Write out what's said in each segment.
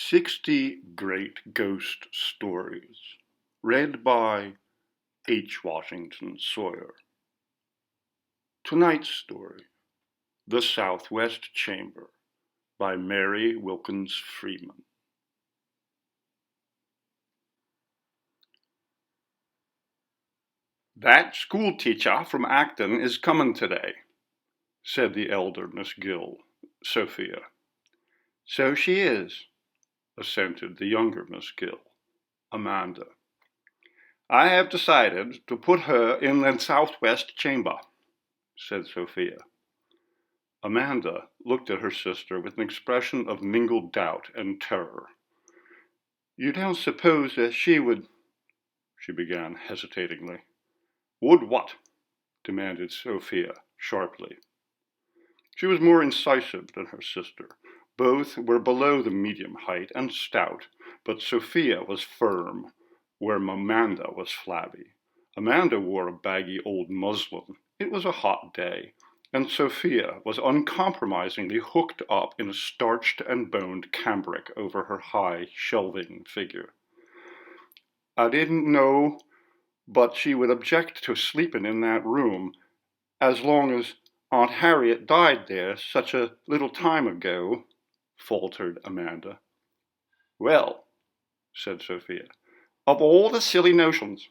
60 Great Ghost Stories, read by H. Washington Sawyer. Tonight's story, The Southwest Chamber, by Mary Wilkins Freeman. "That school teacher from Acton is coming today," said the elder Miss Gill, Sophia. "So she is," assented the younger Miss Gill, Amanda. "I have decided to put her in the Southwest Chamber," said Sophia. Amanda looked at her sister with an expression of mingled doubt and terror. "You don't suppose that she would—" she began hesitatingly. "Would what?" demanded Sophia sharply. She was more incisive than her sister. Both were below the medium height and stout, but Sophia was firm, where Amanda was flabby. Amanda wore a baggy old muslin. It was a hot day, and Sophia was uncompromisingly hooked up in a starched and boned cambric over her high, shelving figure. "I didn't know but she would object to sleeping in that room, as long as Aunt Harriet died there such a little time ago," faltered Amanda. "Well," said Sophia, "of all the silly notions!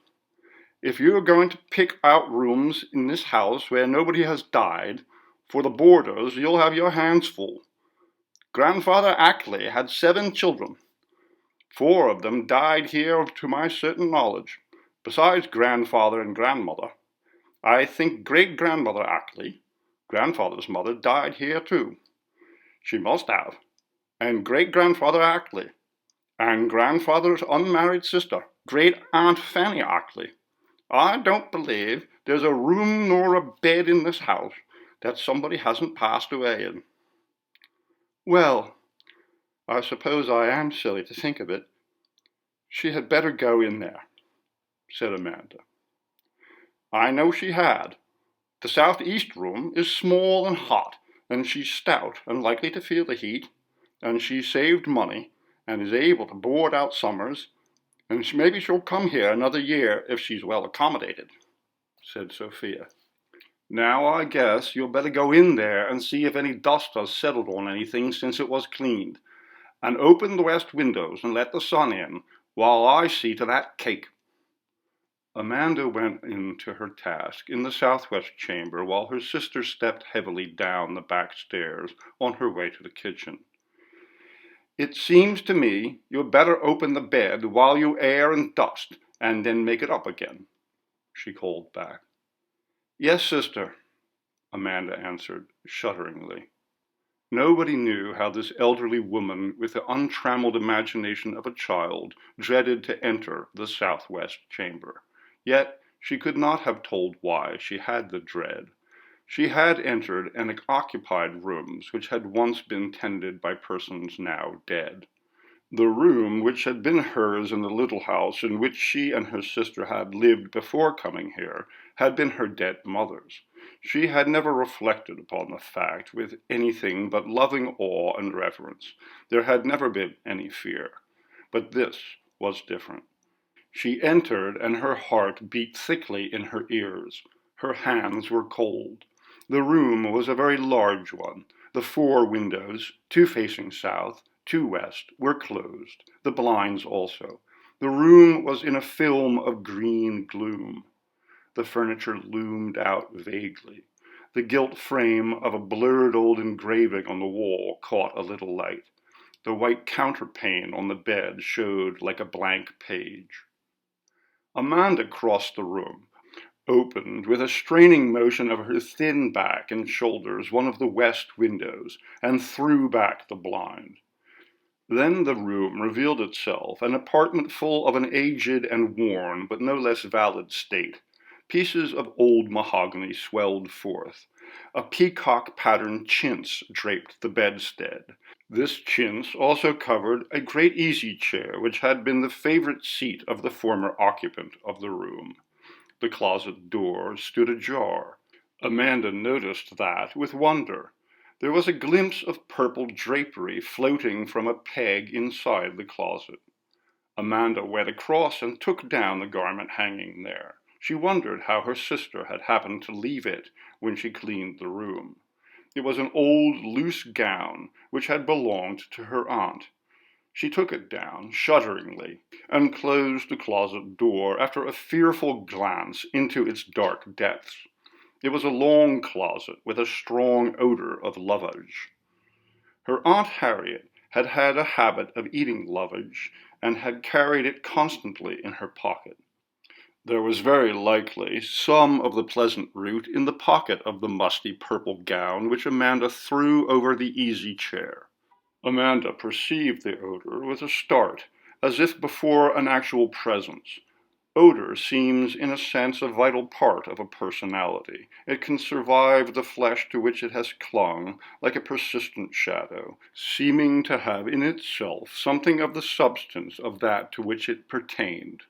If you are going to pick out rooms in this house where nobody has died, for the boarders you'll have your hands full. Grandfather Ackley had 7 children. 4 of them died here to my certain knowledge, besides grandfather and grandmother. I think great-grandmother Ackley, grandfather's mother, died here too. She must have. And great-grandfather Ackley, and grandfather's unmarried sister, great-aunt Fanny Ackley. I don't believe there's a room nor a bed in this house that somebody hasn't passed away in." "Well, I suppose I am silly to think of it. She had better go in there," said Amanda. "I know she had. The southeast room is small and hot, and she's stout and likely to feel the heat, and she's saved money, and is able to board out summers, and maybe she'll come here another year if she's well accommodated," said Sophia. "Now I guess you'll better go in there and see if any dust has settled on anything since it was cleaned, and open the west windows and let the sun in, while I see to that cake." Amanda went into her task in the southwest chamber while her sister stepped heavily down the back stairs on her way to the kitchen. "It seems to me you'd better open the bed while you air and dust, and then make it up again," she called back. "Yes, sister," Amanda answered shudderingly. Nobody knew how this elderly woman, with the untrammeled imagination of a child, dreaded to enter the southwest chamber. Yet she could not have told why she had the dread. She had entered and occupied rooms which had once been tended by persons now dead. The room which had been hers in the little house in which she and her sister had lived before coming here had been her dead mother's. She had never reflected upon the fact with anything but loving awe and reverence. There had never been any fear. But this was different. She entered, and her heart beat thickly in her ears. Her hands were cold. The room was a very large one. The 4 windows, 2 facing south, 2 west, were closed, the blinds also. The room was in a film of green gloom. The furniture loomed out vaguely. The gilt frame of a blurred old engraving on the wall caught a little light. The white counterpane on the bed showed like a blank page. Amanda crossed the room, opened with a straining motion of her thin back and shoulders one of the west windows, and threw back the blind. Then the room revealed itself, an apartment full of an aged and worn, but no less valid state. Pieces of old mahogany swelled forth. A peacock-patterned chintz draped the bedstead. This chintz also covered a great easy-chair which had been the favorite seat of the former occupant of the room. The closet door stood ajar. Amanda noticed that with wonder. There was a glimpse of purple drapery floating from a peg inside the closet. Amanda went across and took down the garment hanging there. She wondered how her sister had happened to leave it when she cleaned the room. It was an old, loose gown which had belonged to her aunt. She took it down, shudderingly, and closed the closet door after a fearful glance into its dark depths. It was a long closet with a strong odor of lovage. Her Aunt Harriet had had a habit of eating lovage and had carried it constantly in her pocket. There was very likely some of the pleasant root in the pocket of the musty purple gown which Amanda threw over the easy chair. Amanda perceived the odor with a start, as if before an actual presence. Odor seems, in a sense, a vital part of a personality. It can survive the flesh to which it has clung, like a persistent shadow, seeming to have in itself something of the substance of that to which it pertained.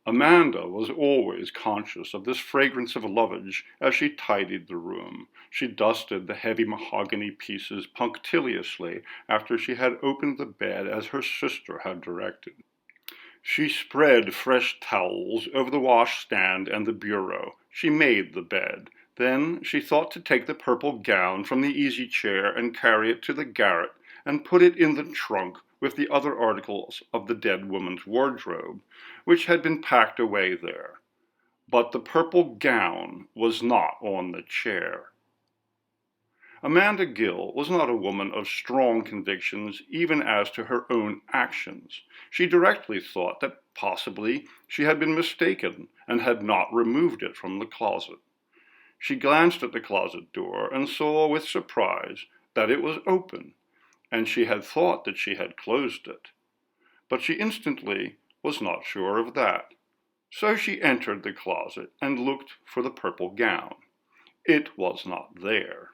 Amanda was always conscious of this fragrance of lovage as she tidied the room. She dusted the heavy mahogany pieces punctiliously after she had opened the bed as her sister had directed. She spread fresh towels over the washstand and the bureau. She made the bed. Then she thought to take the purple gown from the easy chair and carry it to the garret and put it in the trunk with the other articles of the dead woman's wardrobe, which had been packed away there. But the purple gown was not on the chair. Amanda Gill was not a woman of strong convictions even as to her own actions. She directly thought that possibly she had been mistaken and had not removed it from the closet. She glanced at the closet door and saw with surprise that it was open, and she had thought that she had closed it. But she instantly was not sure of that. So she entered the closet and looked for the purple gown. It was not there.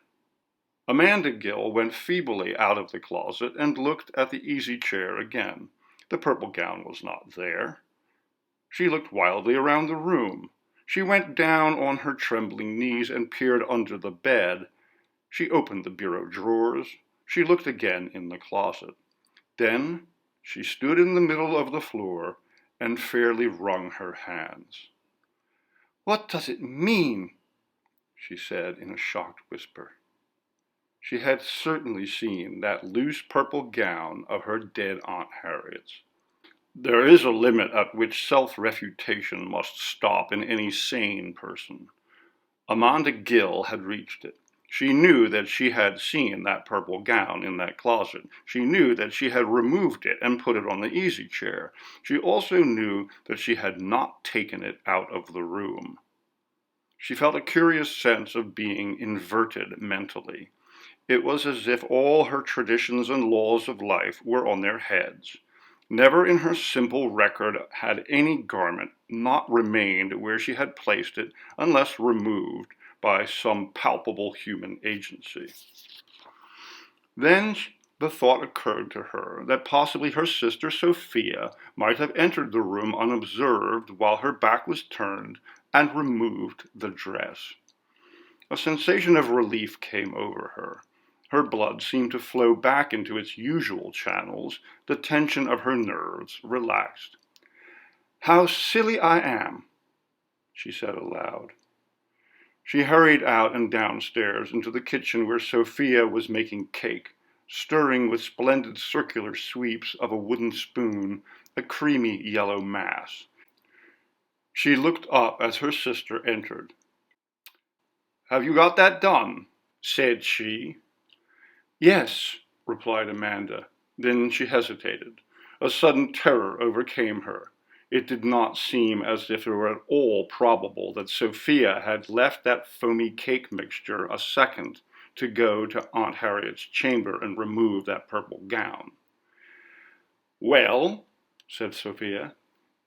Amanda Gill went feebly out of the closet and looked at the easy chair again. The purple gown was not there. She looked wildly around the room. She went down on her trembling knees and peered under the bed. She opened the bureau drawers. She looked again in the closet. Then she stood in the middle of the floor and fairly wrung her hands. "What does it mean?" she said in a shocked whisper. She had certainly seen that loose purple gown of her dead Aunt Harriet's. There is a limit at which self-refutation must stop in any sane person. Amanda Gill had reached it. She knew that she had seen that purple gown in that closet. She knew that she had removed it and put it on the easy chair. She also knew that she had not taken it out of the room. She felt a curious sense of being inverted mentally. It was as if all her traditions and laws of life were on their heads. Never in her simple record had any garment not remained where she had placed it unless removed by some palpable human agency. Then the thought occurred to her that possibly her sister Sophia might have entered the room unobserved while her back was turned and removed the dress. A sensation of relief came over her. Her blood seemed to flow back into its usual channels. The tension of her nerves relaxed. "How silly I am," she said aloud. She hurried out and downstairs into the kitchen where Sophia was making cake, stirring with splendid circular sweeps of a wooden spoon a creamy yellow mass. She looked up as her sister entered. "Have you got that done?" said she. "Yes," replied Amanda. Then she hesitated. A sudden terror overcame her. It did not seem as if it were at all probable that Sophia had left that foamy cake mixture a second to go to Aunt Harriet's chamber and remove that purple gown. "Well," said Sophia,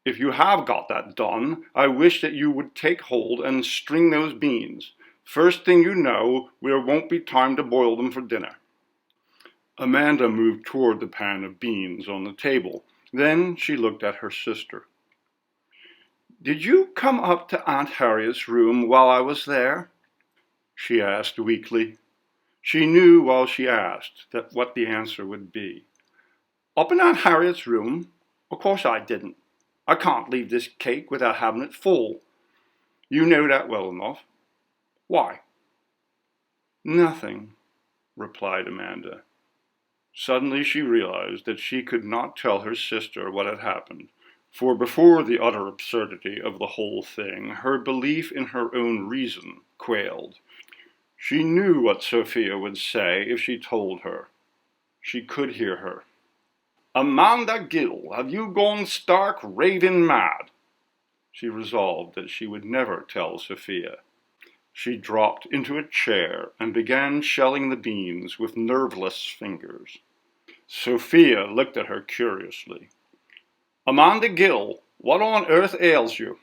"if you have got that done, I wish that you would take hold and string those beans. First thing you know, there won't be time to boil them for dinner." Amanda moved toward the pan of beans on the table. Then she looked at her sister. "Did you come up to Aunt Harriet's room while I was there?" she asked weakly. She knew while she asked that what the answer would be. Up in Aunt Harriet's room? Of course I didn't. I can't leave this cake without having it full. You know that well enough. Why? Nothing, replied Amanda. Suddenly she realized that she could not tell her sister what had happened, for before the utter absurdity of the whole thing, her belief in her own reason quailed. She knew what Sophia would say if she told her. She could hear her. Amanda Gill, have you gone stark raving mad? She resolved that she would never tell Sophia. She dropped into a chair and began shelling the beans with nerveless fingers. Sophia looked at her curiously. Amanda Gill, what on earth ails you?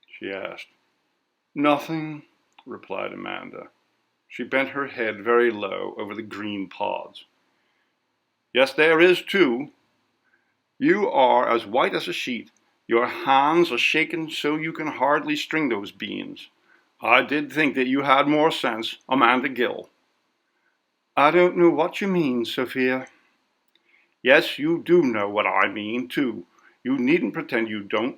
She asked. Nothing, replied Amanda. She bent her head very low over the green pods. Yes, there is too. You are as white as a sheet. Your hands are shaking so you can hardly string those beans. I did think that you had more sense, Amanda Gill. I don't know what you mean, Sophia. Yes, you do know what I mean, too. You needn't pretend you don't.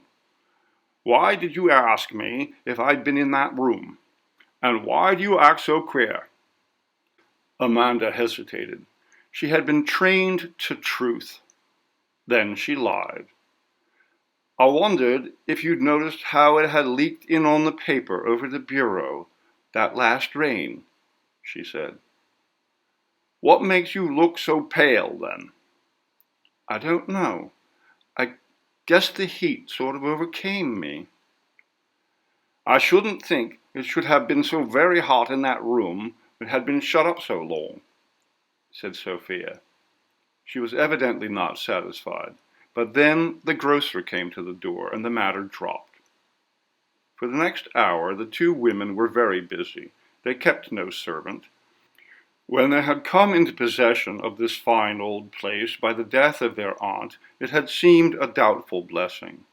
Why did you ask me if I'd been in that room? And why do you act so queer? Amanda hesitated. She had been trained to truth. Then she lied. I wondered if you'd noticed how it had leaked in on the paper over the bureau that last rain, she said. What makes you look so pale, then? I don't know. I guess the heat sort of overcame me. I shouldn't think it should have been so very hot in that room that had been shut up so long, said Sophia. She was evidently not satisfied, but then the grocer came to the door and the matter dropped. For the next hour the two women were very busy. They kept no servant. When they had come into possession of this fine old place by the death of their aunt, it had seemed a doubtful blessing.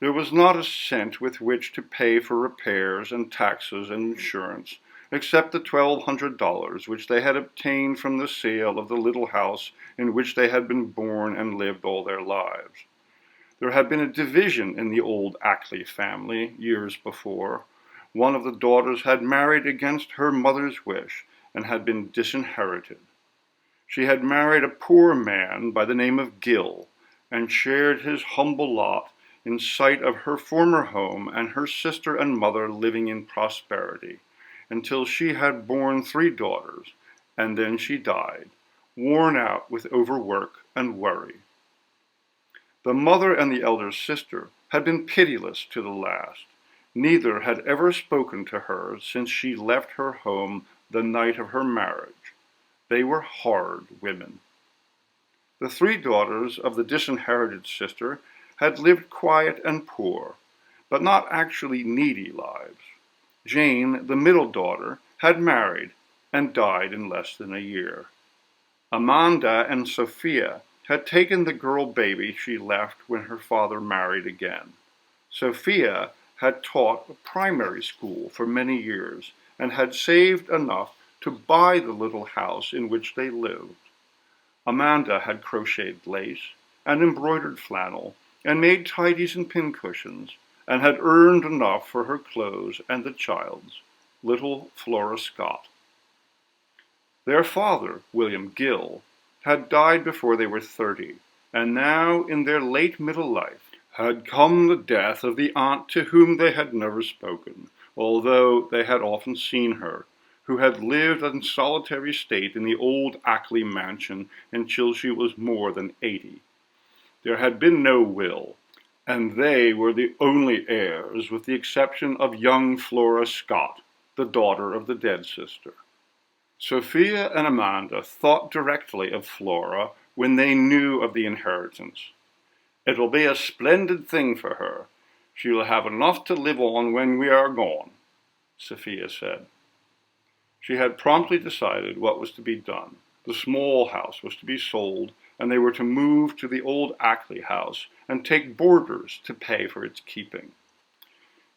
There was not a cent with which to pay for repairs and taxes and insurance, except the $1,200 which they had obtained from the sale of the little house in which they had been born and lived all their lives. There had been a division in the old Ackley family years before. One of the daughters had married against her mother's wish, and had been disinherited. She had married a poor man by the name of Gill, and shared his humble lot in sight of her former home and her sister and mother living in prosperity, until she had borne 3 daughters, and then she died, worn out with overwork and worry. The mother and the elder sister had been pitiless to the last. Neither had ever spoken to her since she left her home the night of her marriage. They were hard women. The 3 daughters of the disinherited sister had lived quiet and poor, but not actually needy lives. Jane, the middle daughter, had married and died in less than a year. Amanda and Sophia had taken the girl baby she left when her father married again. Sophia had taught a primary school for many years and had saved enough to buy the little house in which they lived. Amanda had crocheted lace and embroidered flannel and made tidies and pincushions, and had earned enough for her clothes and the child's, little Flora Scott. Their father, William Gill, had died before they were 30, and now, in their late middle life, had come the death of the aunt to whom they had never spoken, although they had often seen her, who had lived in solitary state in the old Ackley mansion until she was more than 80. There had been no will, and they were the only heirs, with the exception of young Flora Scott, the daughter of the dead sister. Sophia and Amanda thought directly of Flora when they knew of the inheritance. It will be a splendid thing for her. She will have enough to live on when we are gone, Sophia said. She had promptly decided what was to be done. The small house was to be sold, and they were to move to the old Ackley house and take boarders to pay for its keeping.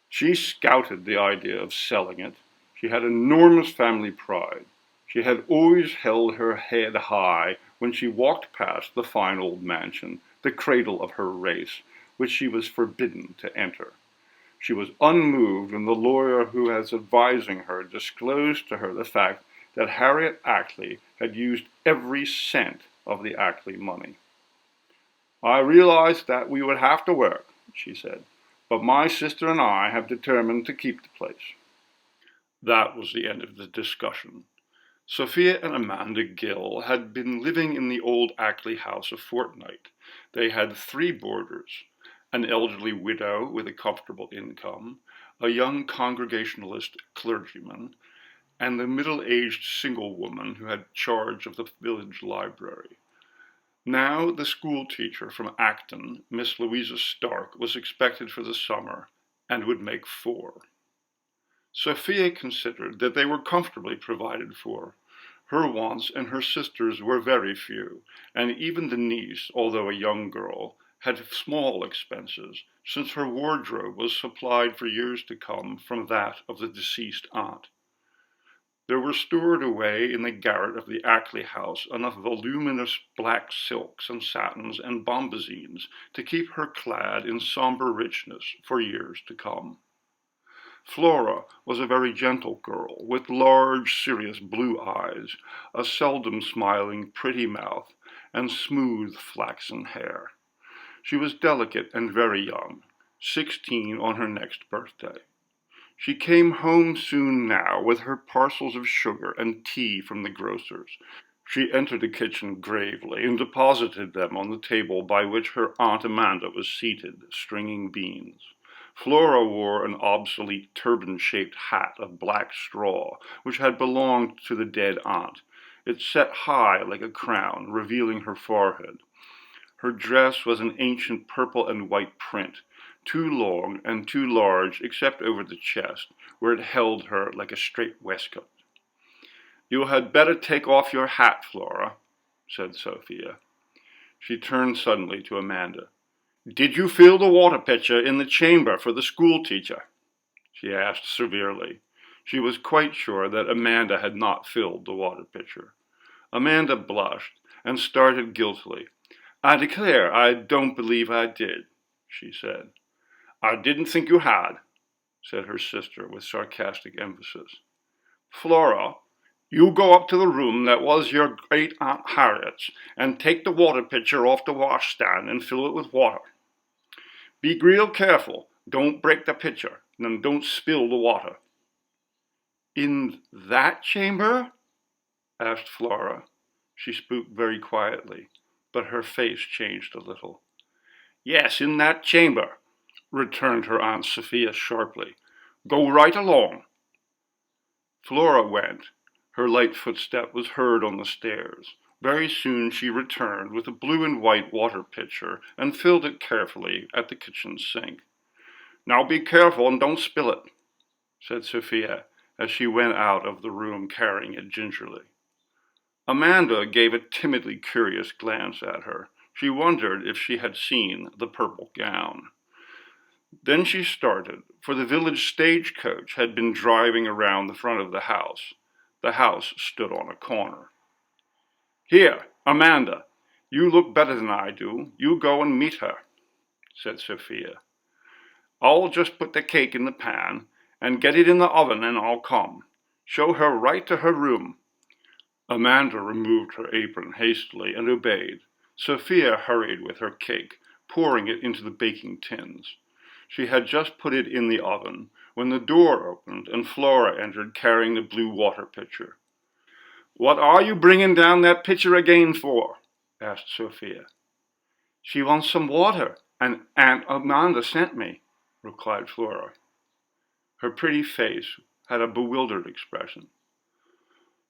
She scouted the idea of selling it. She had enormous family pride. She had always held her head high when she walked past the fine old mansion, the cradle of her race, which she was forbidden to enter. She was unmoved when the lawyer who was advising her disclosed to her the fact that Harriet Ackley had used every cent of the Ackley money. "I realized that we would have to work," she said, "but my sister and I have determined to keep the place." That was the end of the discussion. Sophia and Amanda Gill had been living in the old Ackley house a fortnight. They had 3 boarders, an elderly widow with a comfortable income, a young Congregationalist clergyman, and the middle-aged single woman who had charge of the village library. Now the school teacher from Acton, Miss Louisa Stark, was expected for the summer and would make 4. Sophia considered that they were comfortably provided for. Her wants and her sister's were very few, and even the niece, although a young girl, had small expenses, since her wardrobe was supplied for years to come from that of the deceased aunt. There were stored away in the garret of the Ackley house enough voluminous black silks and satins and bombazines to keep her clad in sombre richness for years to come. Flora was a very gentle girl, with large, serious blue eyes, a seldom smiling, pretty mouth, and smooth flaxen hair. She was delicate and very young, 16 on her next birthday. She came home soon now with her parcels of sugar and tea from the grocer's. She entered the kitchen gravely and deposited them on the table by which her Aunt Amanda was seated, stringing beans. Flora wore an obsolete turban-shaped hat of black straw, which had belonged to the dead aunt. It set high like a crown, revealing her forehead. Her dress was an ancient purple and white print, too long and too large except over the chest, where it held her like a straight waistcoat. "You had better take off your hat, Flora," said Sophia. She turned suddenly to Amanda. "Did you fill the water pitcher in the chamber for the school teacher?" she asked severely. She was quite sure that Amanda had not filled the water pitcher. Amanda blushed and started guiltily. "I declare I don't believe I did," she said. "I didn't think you had," said her sister with sarcastic emphasis. "Flora, you go up to the room that was your great-aunt Harriet's and take the water pitcher off the washstand and fill it with water. Be real careful. Don't break the pitcher, and don't spill the water." "In that chamber?" asked Flora. She spoke very quietly, but her face changed a little. "Yes, in that chamber," returned her Aunt Sophia sharply. "Go right along." Flora went. Her light footstep was heard on the stairs. Very soon she returned with a blue and white water pitcher and filled it carefully at the kitchen sink. "Now be careful and don't spill it," said Sophia as she went out of the room carrying it gingerly. Amanda gave a timidly curious glance at her. She wondered if she had seen the purple gown. Then she started, for the village stagecoach had been driving around the front of the house. The house stood on a corner. "Here, Amanda, you look better than I do. You go and meet her," said Sophia. "I'll just put the cake in the pan and get it in the oven, and I'll come. Show her right to her room." Amanda removed her apron hastily and obeyed. Sophia hurried with her cake, pouring it into the baking tins. She had just put it in the oven when the door opened and Flora entered carrying the blue water pitcher. "What are you bringing down that pitcher again for?" asked Sophia. "She wants some water, and Aunt Amanda sent me," replied Flora. Her pretty face had a bewildered expression.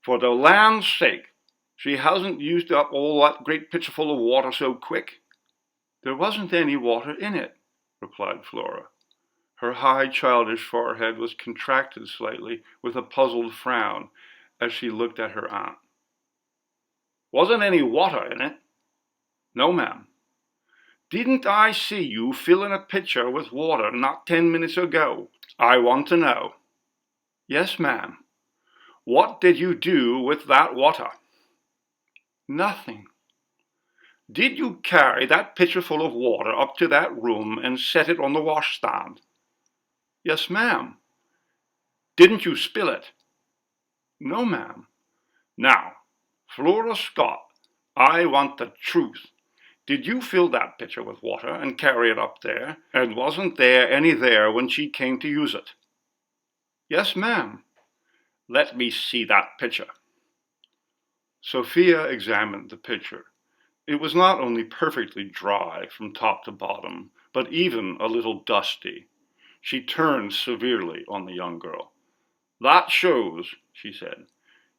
"For the land's sake, she hasn't used up all that great pitcherful of water so quick." "There wasn't any water in it," replied Flora. Her high, childish forehead was contracted slightly with a puzzled frown as she looked at her aunt. "Wasn't any water in it?" "No, ma'am." "Didn't I see you filling a pitcher with water not 10 minutes ago? I want to know." "Yes, ma'am." What did you do with that water? Nothing. Did you carry that pitcher full of water up to that room and set it on the washstand? Yes, ma'am. Didn't you spill it? No, ma'am. Now, Flora Scott, I want the truth. Did you fill that pitcher with water and carry it up there, and wasn't there any there when she came to use it? Yes, ma'am. Let me see that pitcher. Sophia examined the pitcher. It was not only perfectly dry from top to bottom, but even a little dusty. She turned severely on the young girl. That shows, she said,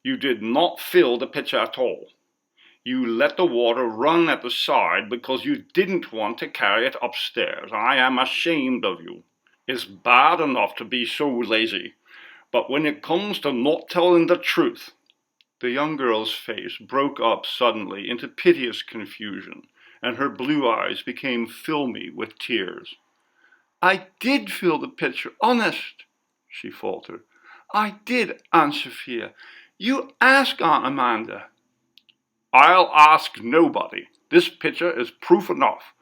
you did not fill the pitcher at all. You let the water run at the side because you didn't want to carry it upstairs. I am ashamed of you. It's bad enough to be so lazy, but when it comes to not telling the truth. The young girl's face broke up suddenly into piteous confusion, and her blue eyes became filmy with tears. I did fill the pitcher, honest, she faltered. I did, Aunt Sophia. You ask Aunt Amanda. I'll ask nobody. This pitcher is proof enough.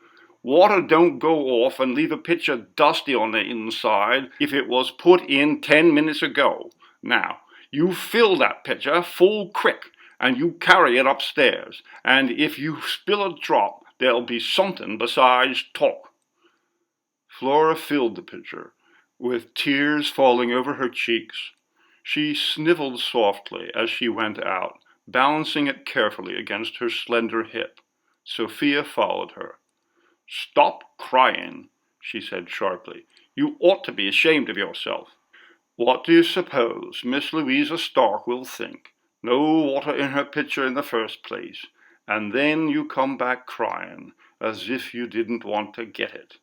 Water don't go off and leave a pitcher dusty on the inside if it was put in 10 minutes ago. Now, you fill that pitcher full quick, and you carry it upstairs, and if you spill a drop, there'll be something besides talk. Flora filled the pitcher, with tears falling over her cheeks. She snivelled softly as she went out, balancing it carefully against her slender hip. Sophia followed her. Stop crying, she said sharply. You ought to be ashamed of yourself. What do you suppose Miss Louisa Stark will think? No water in her pitcher in the first place, and then you come back crying, as if you didn't want to get it.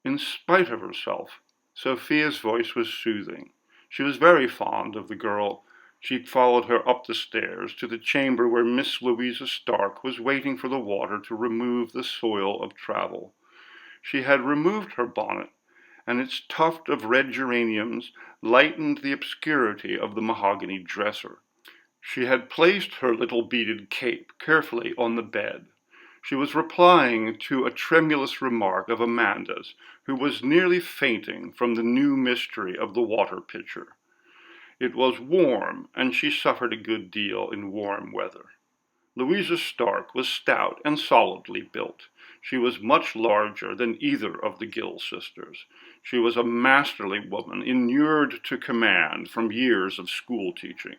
In spite of herself, Sophia's voice was soothing. She was very fond of the girl. She followed her up the stairs to the chamber where Miss Louisa Stark was waiting for the water to remove the soil of travel. She had removed her bonnet, and its tuft of red geraniums lightened the obscurity of the mahogany dresser. She had placed her little beaded cape carefully on the bed. She was replying to a tremulous remark of Amanda's, who was nearly fainting from the new mystery of the water pitcher. It was warm, and she suffered a good deal in warm weather. Louisa Stark was stout and solidly built. She was much larger than either of the Gill sisters. She was a masterly woman, inured to command from years of school teaching.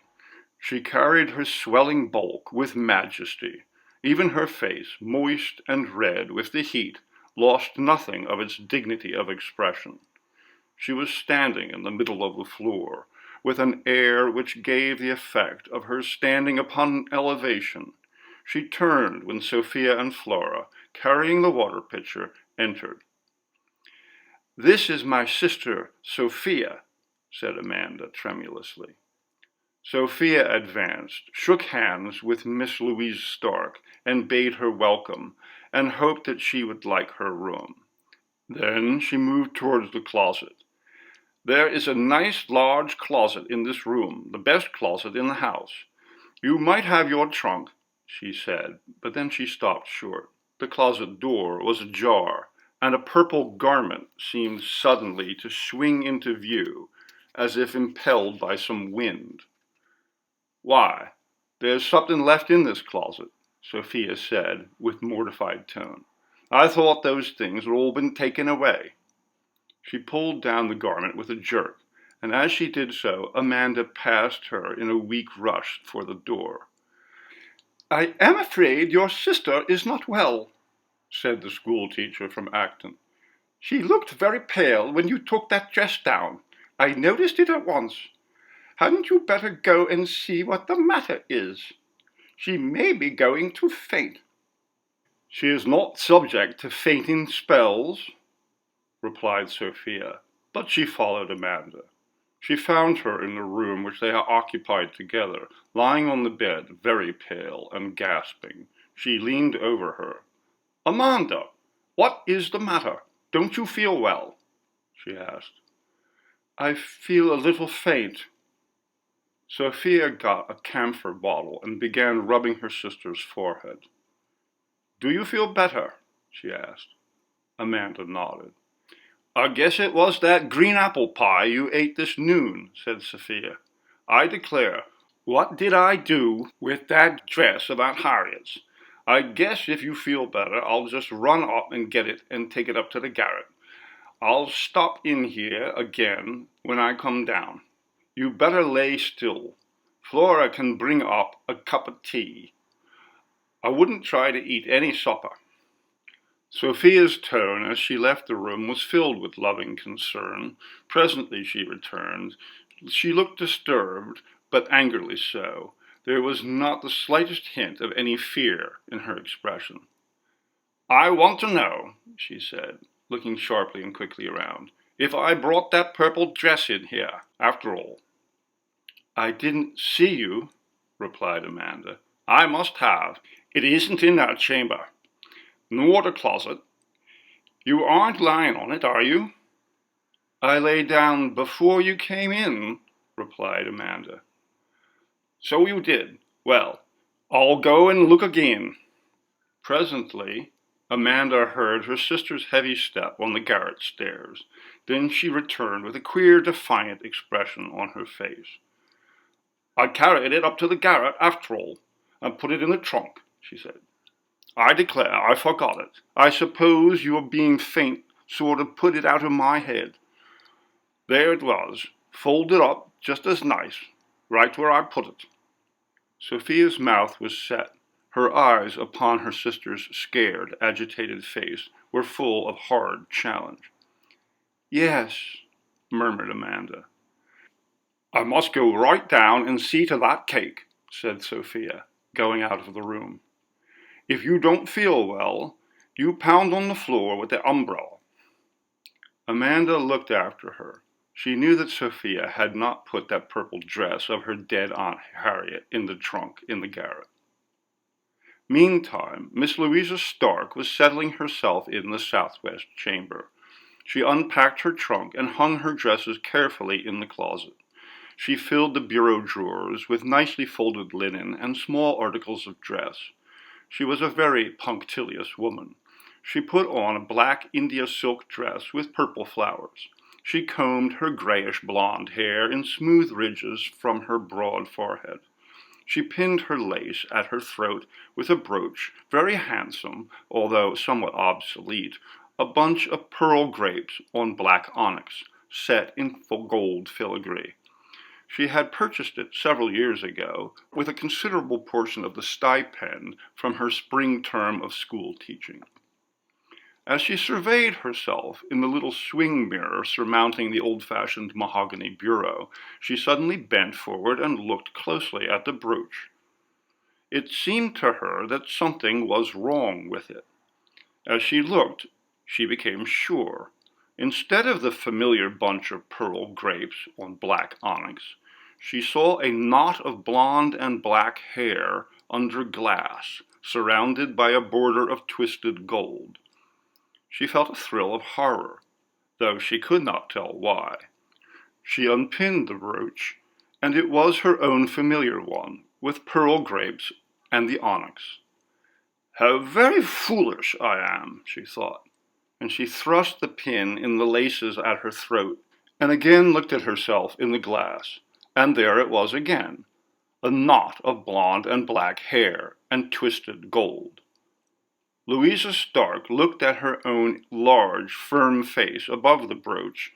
She carried her swelling bulk with majesty. Even her face, moist and red with the heat, lost nothing of its dignity of expression. She was standing in the middle of the floor, with an air which gave the effect of her standing upon an elevation. She turned when Sophia and Flora, carrying the water pitcher, entered. This is my sister, Sophia, said Amanda tremulously. Sophia advanced, shook hands with Miss Louise Stark, and bade her welcome, and hoped that she would like her room. Then she moved towards the closet. There is a nice large closet in this room, the best closet in the house. You might have your trunk, she said, but then she stopped short. The closet door was ajar, and a purple garment seemed suddenly to swing into view, as if impelled by some wind. Why, there's something left in this closet, Sophia said with mortified tone. I thought those things had all been taken away. She pulled down the garment with a jerk, and as she did so, Amanda passed her in a weak rush for the door. I am afraid your sister is not well, said the schoolteacher from Acton. She looked very pale when you took that dress down. I noticed it at once. Hadn't you better go and see what the matter is? She may be going to faint. She is not subject to fainting spells, replied Sophia, but she followed Amanda. She found her in the room which they had occupied together, lying on the bed, very pale and gasping. She leaned over her. Amanda, what is the matter? Don't you feel well? She asked. I feel a little faint. Sophia got a camphor bottle and began rubbing her sister's forehead. "Do you feel better?" she asked. Amanda nodded. "I guess it was that green apple pie you ate this noon," said Sophia. "I declare, what did I do with that dress of Aunt Harriet's? I guess if you feel better, I'll just run up and get it and take it up to the garret. I'll stop in here again when I come down. You better lay still. Flora can bring up a cup of tea. I wouldn't try to eat any supper." Sophia's tone as she left the room was filled with loving concern. Presently she returned. She looked disturbed, but angrily so. There was not the slightest hint of any fear in her expression. "I want to know," she said, looking sharply and quickly around, "if I brought that purple dress in here, after all." "I didn't see you," replied Amanda. "I must have. It isn't in that chamber. In the water closet. You aren't lying on it, are you?" "I lay down before you came in," replied Amanda. "So you did. Well, I'll go and look again." Presently, Amanda heard her sister's heavy step on the garret stairs. Then she returned with a queer, defiant expression on her face. "I carried it up to the garret, after all, and put it in the trunk," she said. "I declare I forgot it. I suppose your being faint sort of put it out of my head. There it was, folded up just as nice, right where I put it." Sophia's mouth was set. Her eyes upon her sister's scared, agitated face were full of hard challenge. "Yes," murmured Amanda. "I must go right down and see to that cake," said Sophia, going out of the room. "If you don't feel well, you pound on the floor with the umbrella." Amanda looked after her. She knew that Sophia had not put that purple dress of her dead Aunt Harriet in the trunk in the garret. Meantime, Miss Louisa Stark was settling herself in the southwest chamber. She unpacked her trunk and hung her dresses carefully in the closet. She filled the bureau drawers with nicely folded linen and small articles of dress. She was a very punctilious woman. She put on a black India silk dress with purple flowers. She combed her grayish blonde hair in smooth ridges from her broad forehead. She pinned her lace at her throat with a brooch, very handsome, although somewhat obsolete, a bunch of pearl grapes on black onyx, set in gold filigree. She had purchased it several years ago, with a considerable portion of the stipend from her spring term of school teaching. As she surveyed herself in the little swing mirror surmounting the old-fashioned mahogany bureau, she suddenly bent forward and looked closely at the brooch. It seemed to her that something was wrong with it. As she looked, she became sure. Instead of the familiar bunch of pearl grapes on black onyx, she saw a knot of blonde and black hair under glass, surrounded by a border of twisted gold. She felt a thrill of horror, though she could not tell why. She unpinned the brooch, and it was her own familiar one, with pearl grapes and the onyx. "How very foolish I am," she thought, and she thrust the pin in the laces at her throat, and again looked at herself in the glass, and there it was again, a knot of blonde and black hair and twisted gold. Louisa Stark looked at her own large, firm face above the brooch,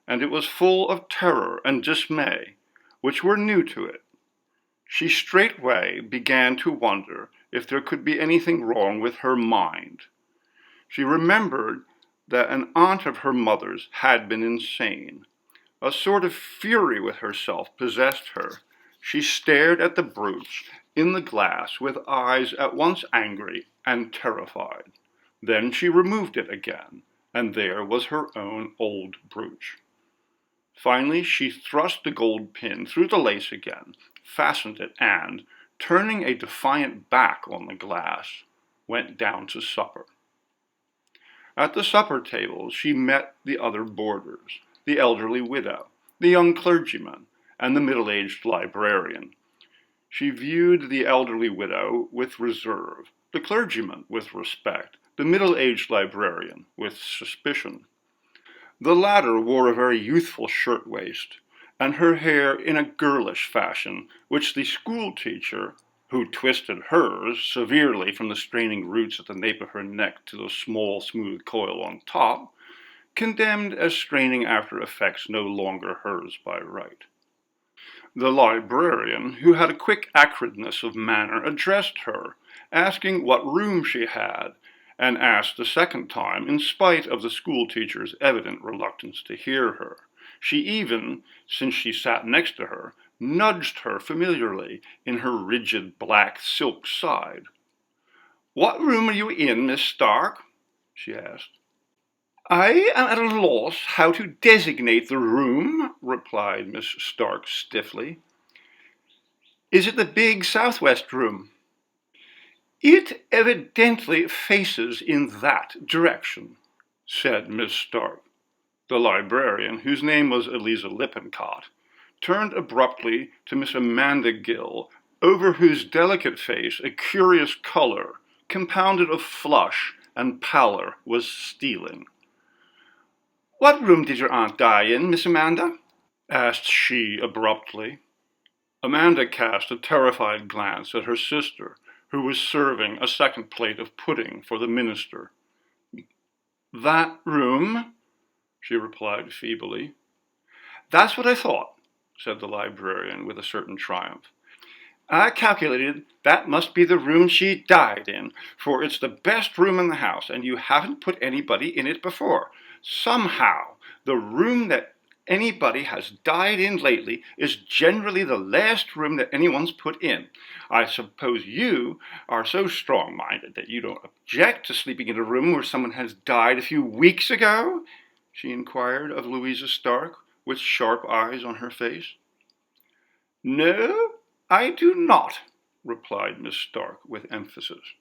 and it was full of terror and dismay, which were new to it. She straightway began to wonder if there could be anything wrong with her mind. She remembered that an aunt of her mother's had been insane. A sort of fury with herself possessed her. She stared at the brooch in the glass with eyes at once angry and terrified. Then she removed it again, and there was her own old brooch. Finally, she thrust the gold pin through the lace again, fastened it, and, turning a defiant back on the glass, went down to supper. At the supper table she met the other boarders, the elderly widow, the young clergyman, and the middle-aged librarian. She viewed the elderly widow with reserve, the clergyman with respect, the middle-aged librarian with suspicion. The latter wore a very youthful shirtwaist, and her hair in a girlish fashion, which the school-teacher, who twisted hers severely from the straining roots at the nape of her neck to the small, smooth coil on top, condemned as straining after effects no longer hers by right. The librarian, who had a quick acridness of manner, addressed her, asking what room she had, and asked a second time, in spite of the school-teacher's evident reluctance to hear her. She even, since she sat next to her, nudged her familiarly in her rigid black silk side. "What room are you in, Miss Stark?" she asked. "I am at a loss how to designate the room," replied Miss Stark stiffly. "Is it the big southwest room?" "It evidently faces in that direction," said Miss Stark. The librarian, whose name was Eliza Lippincott, turned abruptly to Miss Amanda Gill, over whose delicate face a curious color, compounded of flush and pallor, was stealing. "What room did your aunt die in, Miss Amanda?" asked she abruptly. Amanda cast a terrified glance at her sister, who was serving a second plate of pudding for the minister. "That room?" she replied feebly. "That's what I thought," said the librarian with a certain triumph. "I calculated that must be the room she died in, for it's the best room in the house, and you haven't put anybody in it before. Somehow, the room that anybody has died in lately is generally the last room that anyone's put in. I suppose you are so strong-minded that you don't object to sleeping in a room where someone has died a few weeks ago?" she inquired of Louisa Stark, with sharp eyes on her face. "No, I do not," replied Miss Stark with emphasis.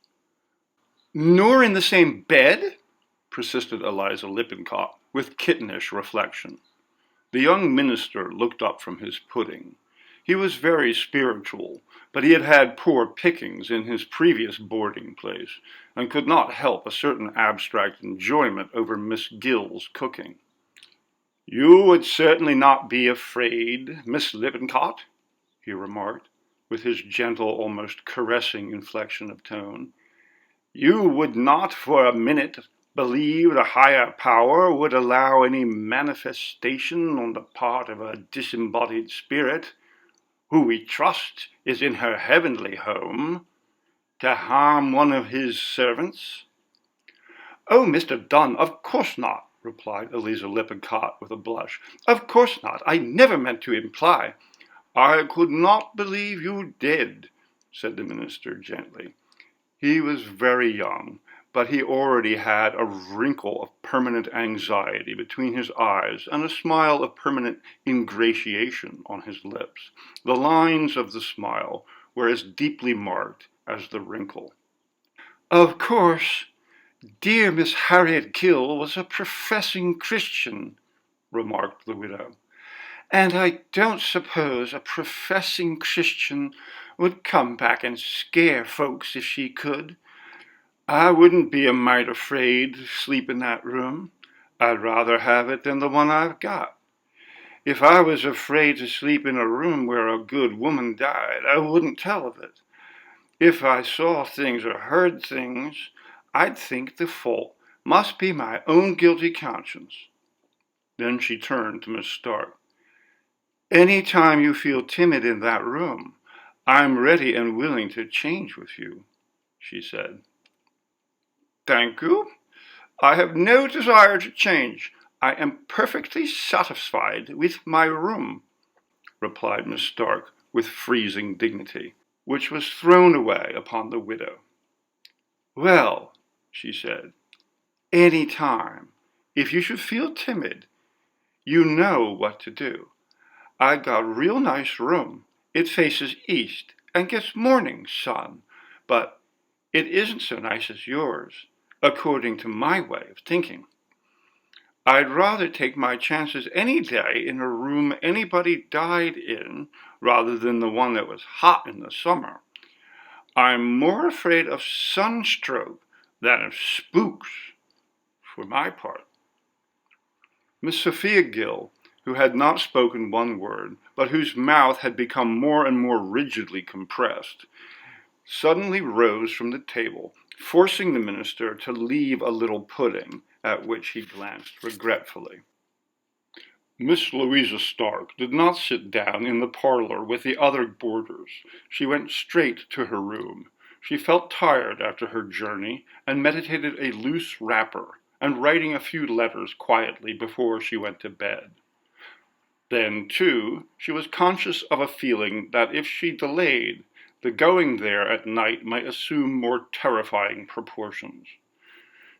"Nor in the same bed?" persisted Eliza Lippincott, with kittenish reflection. The young minister looked up from his pudding. He was very spiritual, but he had had poor pickings in his previous boarding place, and could not help a certain abstract enjoyment over Miss Gill's cooking. "You would certainly not be afraid, Miss Lippincott," he remarked, with his gentle, almost caressing inflection of tone. "You would not for a minute believe the higher power would allow any manifestation on the part of a disembodied spirit, who we trust is in her heavenly home, to harm one of his servants?" "Oh, Mr. Dunn, of course not," replied Eliza Lippincott with a blush. "Of course not. I never meant to imply—" "I could not believe you did," said the minister gently. He was very young, but he already had a wrinkle of permanent anxiety between his eyes and a smile of permanent ingratiation on his lips. The lines of the smile were as deeply marked as the wrinkle. "Of course, dear Miss Harriet Gill was a professing Christian," remarked the widow, "and I don't suppose a professing Christian would come back and scare folks if she could. I wouldn't be a mite afraid to sleep in that room. I'd rather have it than the one I've got. If I was afraid to sleep in a room where a good woman died, I wouldn't tell of it. If I saw things or heard things, I'd think the fault must be my own guilty conscience." Then she turned to Miss Stark. "Any time you feel timid in that room, I'm ready and willing to change with you," she said. "Thank you. I have no desire to change. I am perfectly satisfied with my room," replied Miss Stark with freezing dignity, which was thrown away upon the widow. "Well," she said, "any time, if you should feel timid, you know what to do. I got a real nice room. It faces east and gets morning sun, but it isn't so nice as yours, according to my way of thinking. I'd rather take my chances any day in a room anybody died in rather than the one that was hot in the summer. I'm more afraid of sunstroke than of spooks, for my part." Miss Sophia Gill, who had not spoken one word, but whose mouth had become more and more rigidly compressed, suddenly rose from the table, forcing the minister to leave a little pudding, at which he glanced regretfully. Miss Louisa Stark did not sit down in the parlor with the other boarders. She went straight to her room. She felt tired after her journey and meditated a loose wrapper and writing a few letters quietly before she went to bed. Then, too, she was conscious of a feeling that if she delayed, the going there at night might assume more terrifying proportions.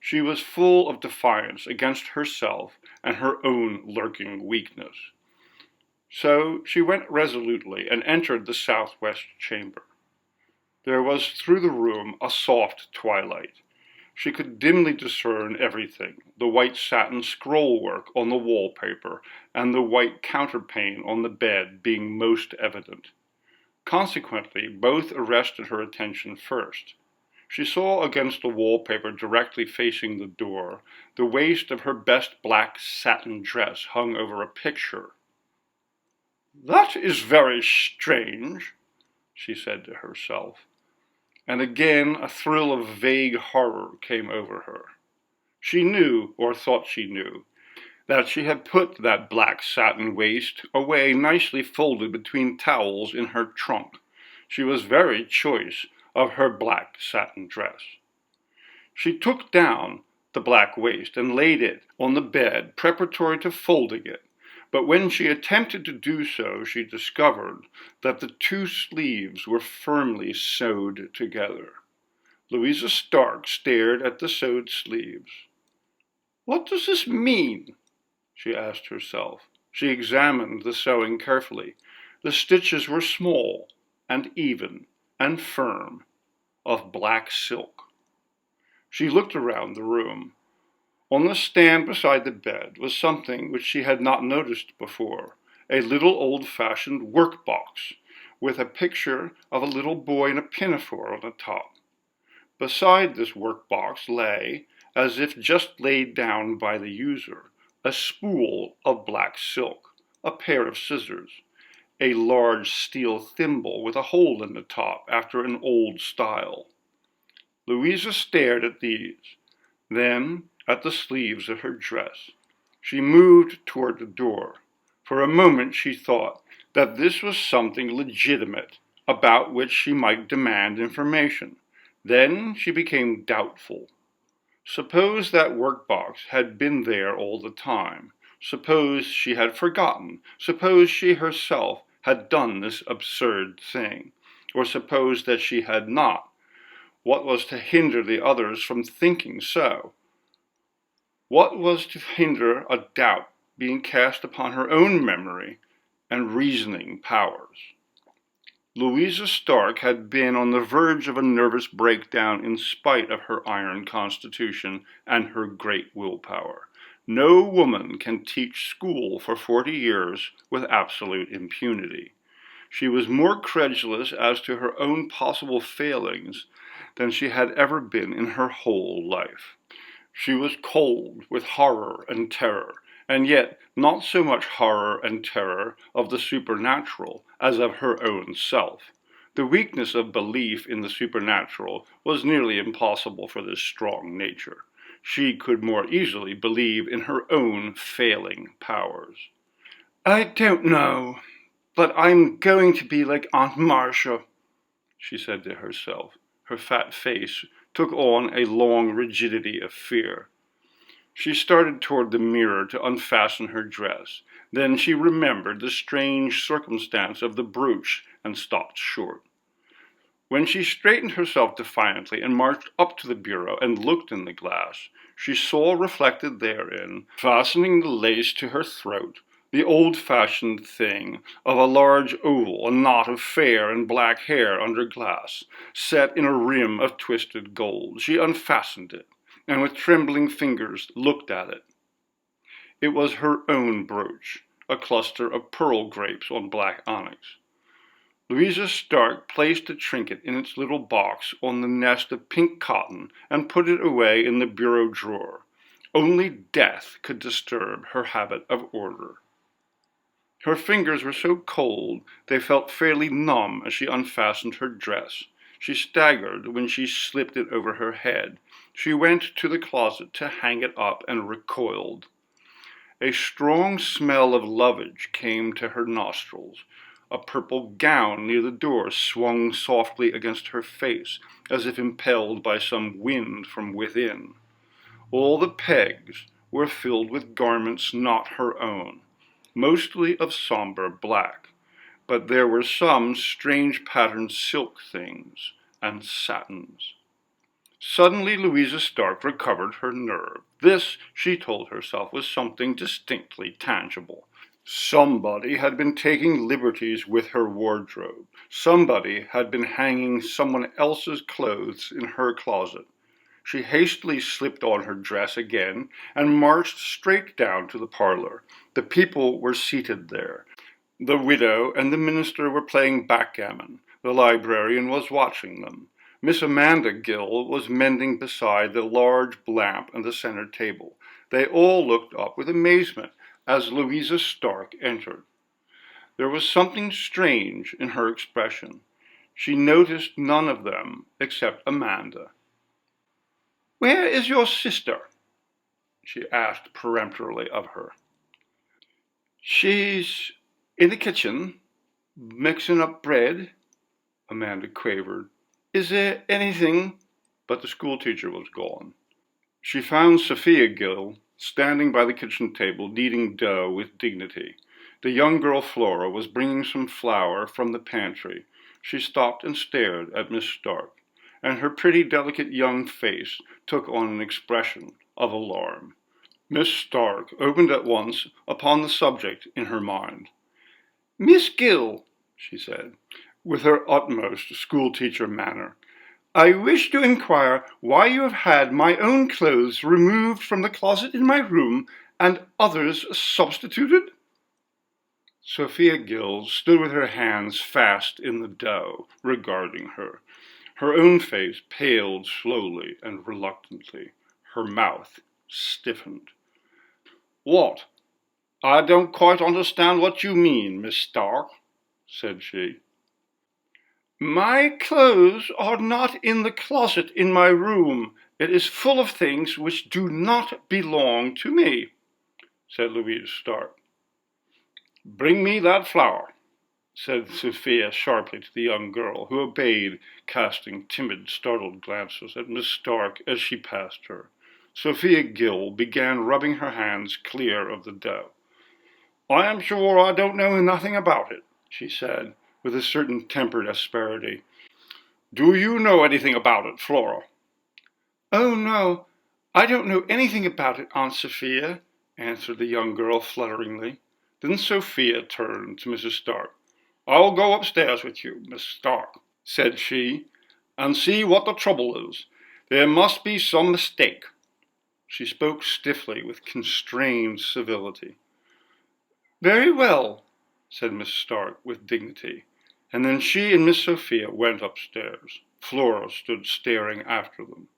She was full of defiance against herself and her own lurking weakness. So she went resolutely and entered the southwest chamber. There was through the room a soft twilight. She could dimly discern everything, the white satin scrollwork on the wallpaper and the white counterpane on the bed being most evident. Consequently, both arrested her attention first. She saw against the wallpaper directly facing the door the waist of her best black satin dress hung over a picture. "That is very strange," she said to herself, and again a thrill of vague horror came over her. She knew, or thought she knew, that she had put that black satin waist away nicely folded between towels in her trunk. She was very choice of her black satin dress. She took down the black waist and laid it on the bed preparatory to folding it, but when she attempted to do so, she discovered that the two sleeves were firmly sewed together. Louisa Stark stared at the sewed sleeves. "What does this mean?" she asked herself. She examined the sewing carefully. The stitches were small and even and firm, of black silk. She looked around the room. On the stand beside the bed was something which she had not noticed before, a little old-fashioned workbox, with a picture of a little boy in a pinafore on the top. Beside this workbox lay, as if just laid down by the user, a spool of black silk, a pair of scissors, a large steel thimble with a hole in the top after an old style. Louisa stared at these, then at the sleeves of her dress. She moved toward the door. For a moment she thought that this was something legitimate about which she might demand information. Then she became doubtful. Suppose that workbox had been there all the time. Suppose she had forgotten. Suppose she herself had done this absurd thing. Or suppose that she had not. What was to hinder the others from thinking so? What was to hinder a doubt being cast upon her own memory and reasoning powers? Louisa Stark had been on the verge of a nervous breakdown in spite of her iron constitution and her great willpower. No woman can teach school for 40 years with absolute impunity. She was more credulous as to her own possible failings than she had ever been in her whole life. She was cold with horror and terror, and yet not so much horror and terror of the supernatural as of her own self. The weakness of belief in the supernatural was nearly impossible for this strong nature. She could more easily believe in her own failing powers. "I don't know, but I'm going to be like Aunt Marcia," she said to herself. Her fat face took on a long rigidity of fear. She started toward the mirror to unfasten her dress. Then she remembered the strange circumstance of the brooch and stopped short. When she straightened herself defiantly and marched up to the bureau and looked in the glass, she saw reflected therein, fastening the lace to her throat, the old-fashioned thing of a large oval, a knot of fair and black hair under glass, set in a rim of twisted gold. She unfastened it, and with trembling fingers looked at it. It was her own brooch, a cluster of pearl grapes on black onyx. Louisa Stark placed the trinket in its little box on the nest of pink cotton and put it away in the bureau drawer. Only death could disturb her habit of order. Her fingers were so cold they felt fairly numb as she unfastened her dress. She staggered when she slipped it over her head. She went to the closet to hang it up and recoiled. A strong smell of lovage came to her nostrils. A purple gown near the door swung softly against her face, as if impelled by some wind from within. All the pegs were filled with garments not her own, mostly of somber black, but there were some strange patterned silk things and satins. Suddenly Louisa Stark recovered her nerve. This, she told herself, was something distinctly tangible. Somebody had been taking liberties with her wardrobe. Somebody had been hanging someone else's clothes in her closet. She hastily slipped on her dress again and marched straight down to the parlor. The people were seated there. The widow and the minister were playing backgammon. The librarian was watching them. Miss Amanda Gill was mending beside the large lamp on the center table. They all looked up with amazement as Louisa Stark entered. There was something strange in her expression. She noticed none of them except Amanda. "Where is your sister?" she asked peremptorily of her. "She's in the kitchen, mixing up bread," Amanda quavered. "Is there anything—" But the schoolteacher was gone. She found Sophia Gill standing by the kitchen table, kneading dough with dignity. The young girl Flora was bringing some flour from the pantry. She stopped and stared at Miss Stark, and her pretty, delicate young face took on an expression of alarm. Miss Stark opened at once upon the subject in her mind. "Miss Gill," she said, with her utmost schoolteacher manner, "I wish to inquire why you have had my own clothes removed from the closet in my room and others substituted?" Sophia Gill stood with her hands fast in the dough, regarding her. Her own face paled slowly and reluctantly. Her mouth stiffened. "What? I don't quite understand what you mean, Miss Stark," said she. "My clothes are not in the closet in my room. It is full of things which do not belong to me," said Louisa Stark. "Bring me that flour," said Sophia sharply to the young girl, who obeyed, casting timid, startled glances at Miss Stark as she passed her. Sophia Gill began rubbing her hands clear of the dough. "I am sure I don't know nothing about it," she said, with a certain tempered asperity. "Do you know anything about it, Flora?" "Oh, no, I don't know anything about it, Aunt Sophia," answered the young girl flutteringly. Then Sophia turned to Mrs. Stark. "I'll go upstairs with you, Miss Stark," said she, "and see what the trouble is. There must be some mistake." She spoke stiffly, with constrained civility. "Very well," said Miss Stark with dignity, and then she and Miss Sophia went upstairs. Flora stood staring after them.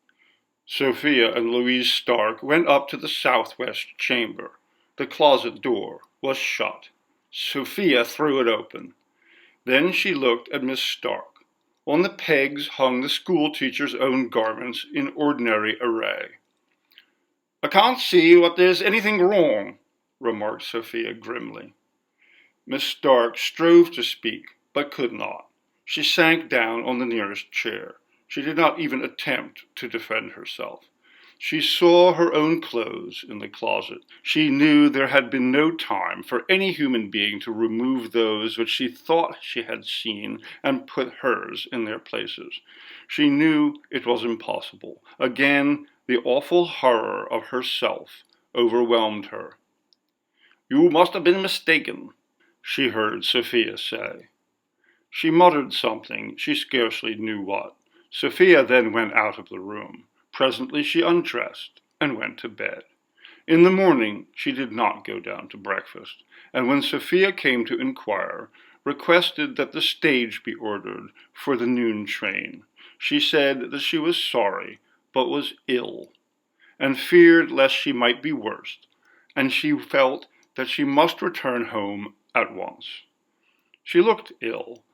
Sophia and Louise Stark went up to the southwest chamber. The closet door was shut. Sophia threw it open. Then she looked at Miss Stark. On the pegs hung the schoolteacher's own garments in ordinary array. "I can't see what there's anything wrong," remarked Sophia grimly. Miss Stark strove to speak, but could not. She sank down on the nearest chair. She did not even attempt to defend herself. She saw her own clothes in the closet. She knew there had been no time for any human being to remove those which she thought she had seen and put hers in their places. She knew it was impossible. Again, the awful horror of herself overwhelmed her. "You must have been mistaken," she heard Sophia say. She muttered something, she scarcely knew what. Sophia then went out of the room. Presently she undressed and went to bed. In the morning she did not go down to breakfast, and when Sophia came to inquire, requested that the stage be ordered for the noon train. She said that she was sorry, but was ill, and feared lest she might be worse, and she felt that she must return home at once. She looked ill,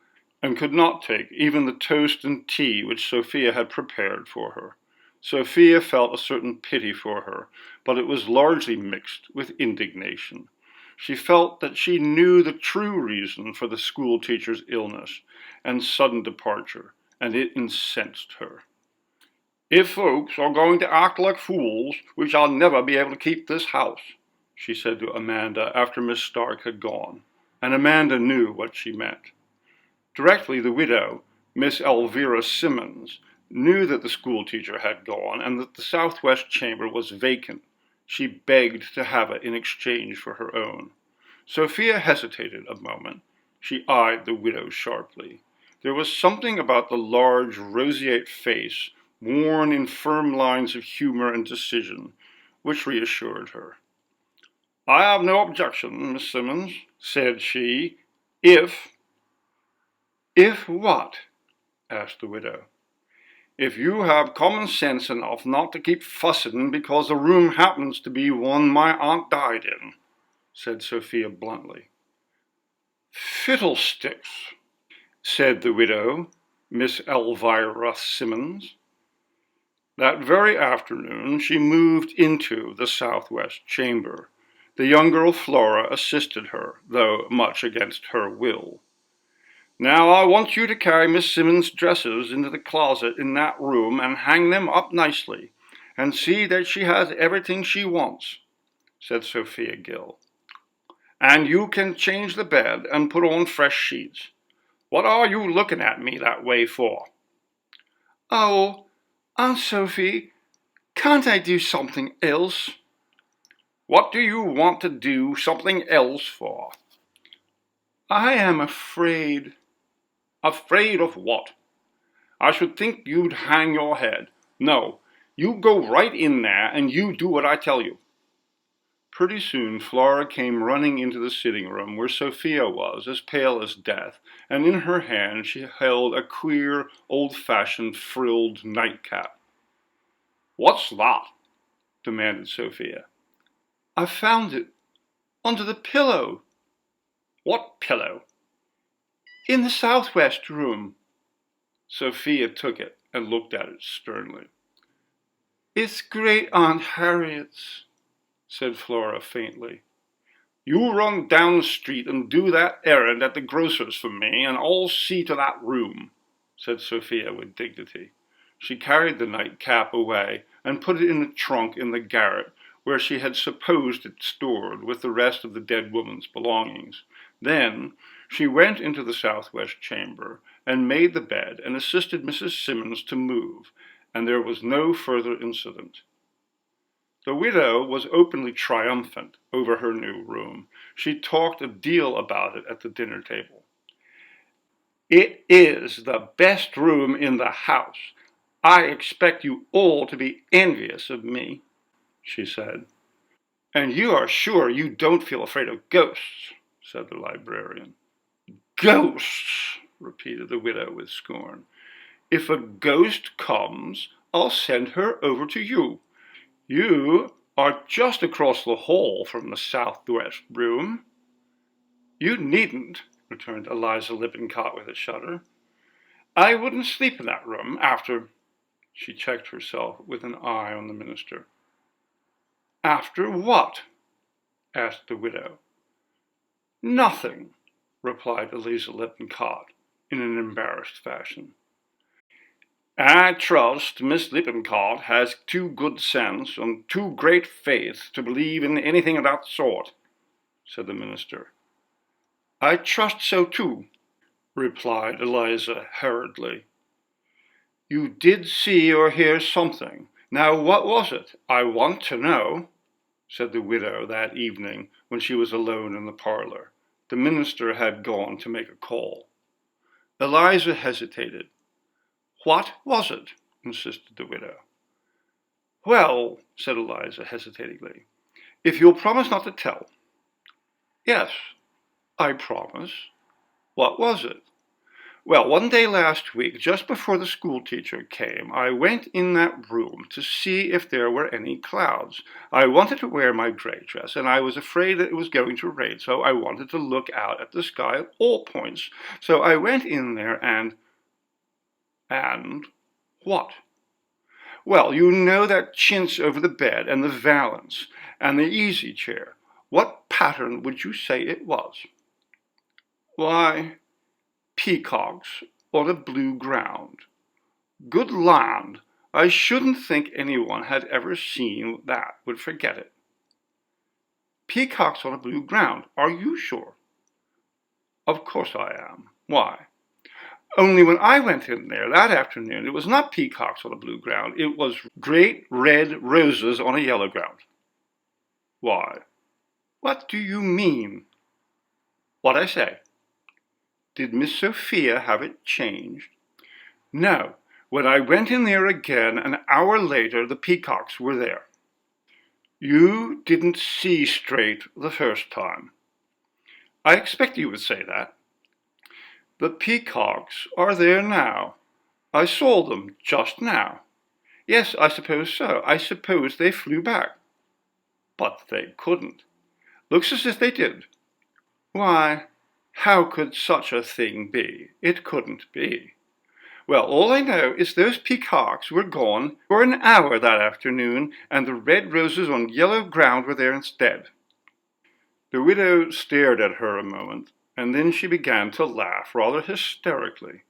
and could not take even the toast and tea which Sophia had prepared for her. Sophia felt a certain pity for her, but it was largely mixed with indignation. She felt that she knew the true reason for the schoolteacher's illness and sudden departure, and it incensed her. "If folks are going to act like fools, we shall never be able to keep this house," she said to Amanda after Miss Stark had gone, and Amanda knew what she meant. Directly the widow, Miss Elvira Simmons, knew that the schoolteacher had gone and that the southwest chamber was vacant, she begged to have it in exchange for her own. Sophia hesitated a moment. She eyed the widow sharply. There was something about the large, roseate face, worn in firm lines of humor and decision, which reassured her. "I have no objection, Miss Simmons," said she, "if—" "If what?" asked the widow. "If you have common sense enough not to keep fussing because the room happens to be one my aunt died in," said Sophia bluntly. "Fiddlesticks," said the widow, Miss Elvira Simmons. That very afternoon she moved into the southwest chamber. The young girl Flora assisted her, though much against her will. "Now I want you to carry Miss Simmons' dresses into the closet in that room and hang them up nicely, and see that she has everything she wants," said Sophia Gill. "And you can change the bed and put on fresh sheets. What are you looking at me that way for?" "Oh, Aunt Sophie, can't I do something else?" "What do you want to do something else for?" "I am afraid." "Afraid of what? I should think you'd hang your head. No, you go right in there and you do what I tell you." Pretty soon Flora came running into the sitting room where Sophia was, as pale as death, and in her hand she held a queer, old-fashioned frilled nightcap. "What's that?" demanded Sophia. "I found it under the pillow." "What pillow?" "In the southwest room." Sophia took it and looked at it sternly. "It's Great Aunt Harriet's," said Flora faintly. "You run down the street and do that errand at the grocer's for me, and I'll see to that room," said Sophia with dignity. She carried the nightcap away and put it in the trunk in the garret, where she had supposed it stored with the rest of the dead woman's belongings. Then she went into the southwest chamber and made the bed and assisted Mrs. Simmons to move, and there was no further incident. The widow was openly triumphant over her new room. She talked a deal about it at the dinner table. "It is the best room in the house. I expect you all to be envious of me," she said. "And you are sure you don't feel afraid of ghosts?" said the librarian. "Ghosts!" repeated the widow with scorn. "If a ghost comes, I'll send her over to you. You are just across the hall from the southwest room." "You needn't," returned Eliza Lippincott with a shudder. "I wouldn't sleep in that room after—" She checked herself with an eye on the minister. "After what?" asked the widow. "Nothing," replied Eliza Lippincott in an embarrassed fashion. "I trust Miss Lippincott has too good sense and too great faith to believe in anything of that sort," said the minister. "I trust so too," replied Eliza hurriedly. "You did see or hear something. Now what was it? I want to know," said the widow that evening when she was alone in the parlor. The minister had gone to make a call. Eliza hesitated. "What was it?" insisted the widow. "Well," said Eliza hesitatingly, If you'll promise not to tell. Yes, I promise. What was it? Well, one day last week, just before the school teacher came, I went in that room to see if there were any clouds. I wanted to wear my gray dress, and I was afraid that it was going to rain, so I wanted to look out at the sky at all points. So I went in there and what? Well, you know that chintz over the bed, and the valance, and the easy chair. What pattern would you say it was? Why, peacocks on a blue ground. Good land, I shouldn't think anyone had ever seen that would forget it. Peacocks on a blue ground, are you sure? Of course I am. Why? Only when I went in there that afternoon, it was not peacocks on a blue ground, it was great red roses on a yellow ground. Why? What do you mean? What I say. Did Miss Sophia have it changed? No. When I went in there again, an hour later, the peacocks were there. You didn't see straight the first time. I expect you would say that. The peacocks are there now. I saw them just now. Yes, I suppose so. I suppose they flew back. But they couldn't. Looks as if they did. Why, how could such a thing be? It couldn't be. Well, all I know is those peacocks were gone for an hour that afternoon, and the red roses on yellow ground were there instead. The widow stared at her a moment, and then she began to laugh rather hysterically.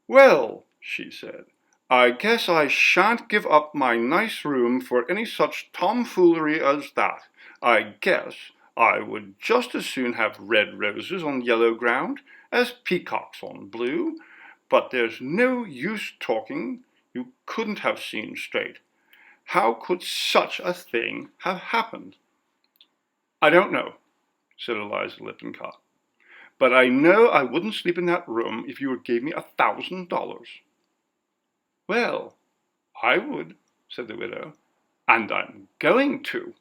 Well, she said, I guess I shan't give up my nice room for any such tomfoolery as that. I guess I would just as soon have red roses on yellow ground as peacocks on blue, but there's no use talking. You couldn't have seen straight. How could such a thing have happened? I don't know, said Eliza Lippincott, but I know I wouldn't sleep in that room if you gave me $1,000. Well, I would, said the widow, and I'm going to.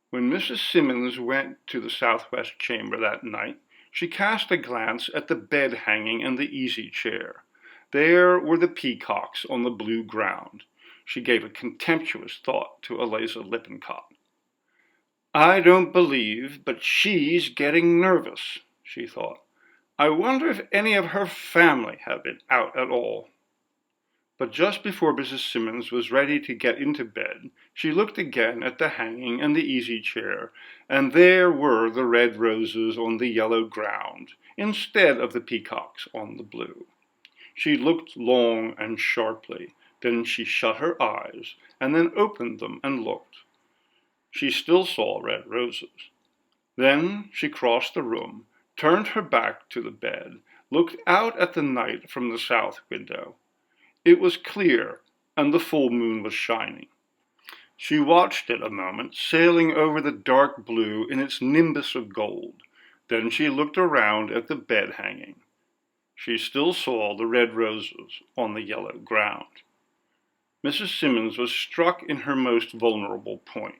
When Mrs. Simmons went to the southwest chamber that night, she cast a glance at the bed hanging and the easy chair. There were the peacocks on the blue ground. She gave a contemptuous thought to Eliza Lippincott. I don't believe, but she's getting nervous, she thought. I wonder if any of her family have been out at all. But just before Mrs. Simmons was ready to get into bed, she looked again at the hanging and the easy chair, and there were the red roses on the yellow ground, instead of the peacocks on the blue. She looked long and sharply, then she shut her eyes, and then opened them and looked. She still saw red roses. Then she crossed the room, turned her back to the bed, looked out at the night from the south window. It was clear, and the full moon was shining. She watched it a moment, sailing over the dark blue in its nimbus of gold. Then she looked around at the bed hanging. She still saw the red roses on the yellow ground. Mrs. Simmons was struck in her most vulnerable point.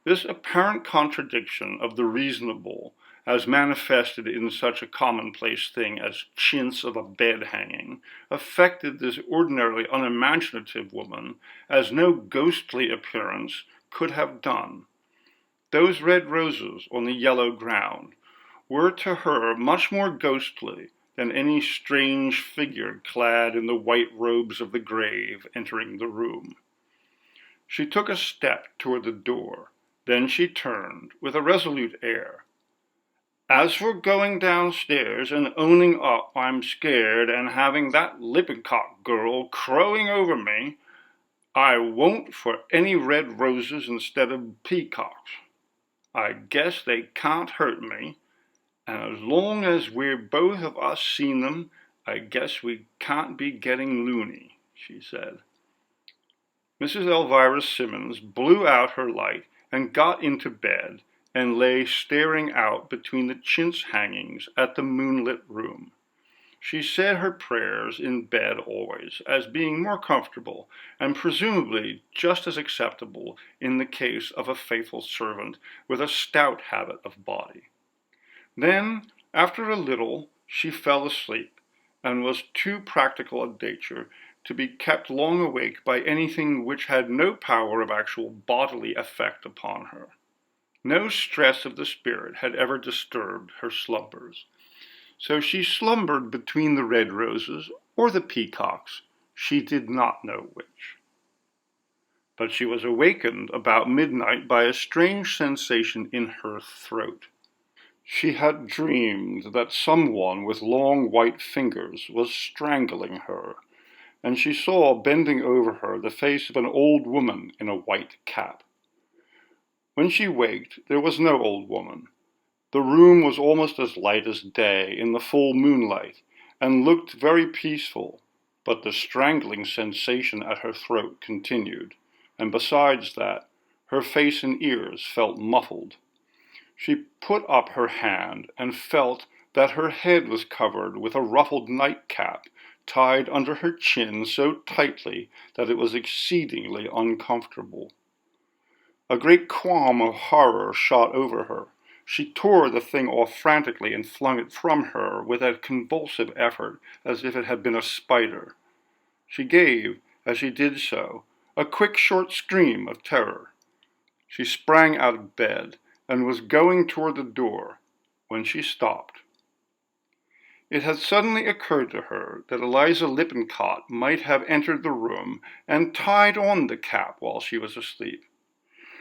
This apparent contradiction of the reasonable, as manifested in such a commonplace thing as chintz of a bed hanging, affected this ordinarily unimaginative woman as no ghostly appearance could have done. Those red roses on the yellow ground were to her much more ghostly than any strange figure clad in the white robes of the grave entering the room. She took a step toward the door. Then she turned with a resolute air. As for going downstairs and owning up I'm scared and having that Lippincott girl crowing over me, I won't for any red roses instead of peacocks. I guess they can't hurt me, and as long as we're both of us seen them, I guess we can't be getting loony, she said. Mrs. Elvira Simmons blew out her light and got into bed, and lay staring out between the chintz hangings at the moonlit room. She said her prayers in bed always, as being more comfortable, and presumably just as acceptable in the case of a faithful servant with a stout habit of body. Then, after a little, she fell asleep, and was too practical a nature to be kept long awake by anything which had no power of actual bodily effect upon her. No stress of the spirit had ever disturbed her slumbers. So she slumbered between the red roses or the peacocks, she did not know which. But she was awakened about midnight by a strange sensation in her throat. She had dreamed that someone with long white fingers was strangling her, and she saw bending over her the face of an old woman in a white cap. When she waked, there was no old woman. The room was almost as light as day in the full moonlight, and looked very peaceful, but the strangling sensation at her throat continued, and besides that, her face and ears felt muffled. She put up her hand and felt that her head was covered with a ruffled nightcap, tied under her chin so tightly that it was exceedingly uncomfortable. A great qualm of horror shot over her. She tore the thing off frantically and flung it from her with a convulsive effort, as if it had been a spider. She gave, as she did so, a quick short scream of terror. She sprang out of bed and was going toward the door when she stopped. It had suddenly occurred to her that Eliza Lippincott might have entered the room and tied on the cap while she was asleep.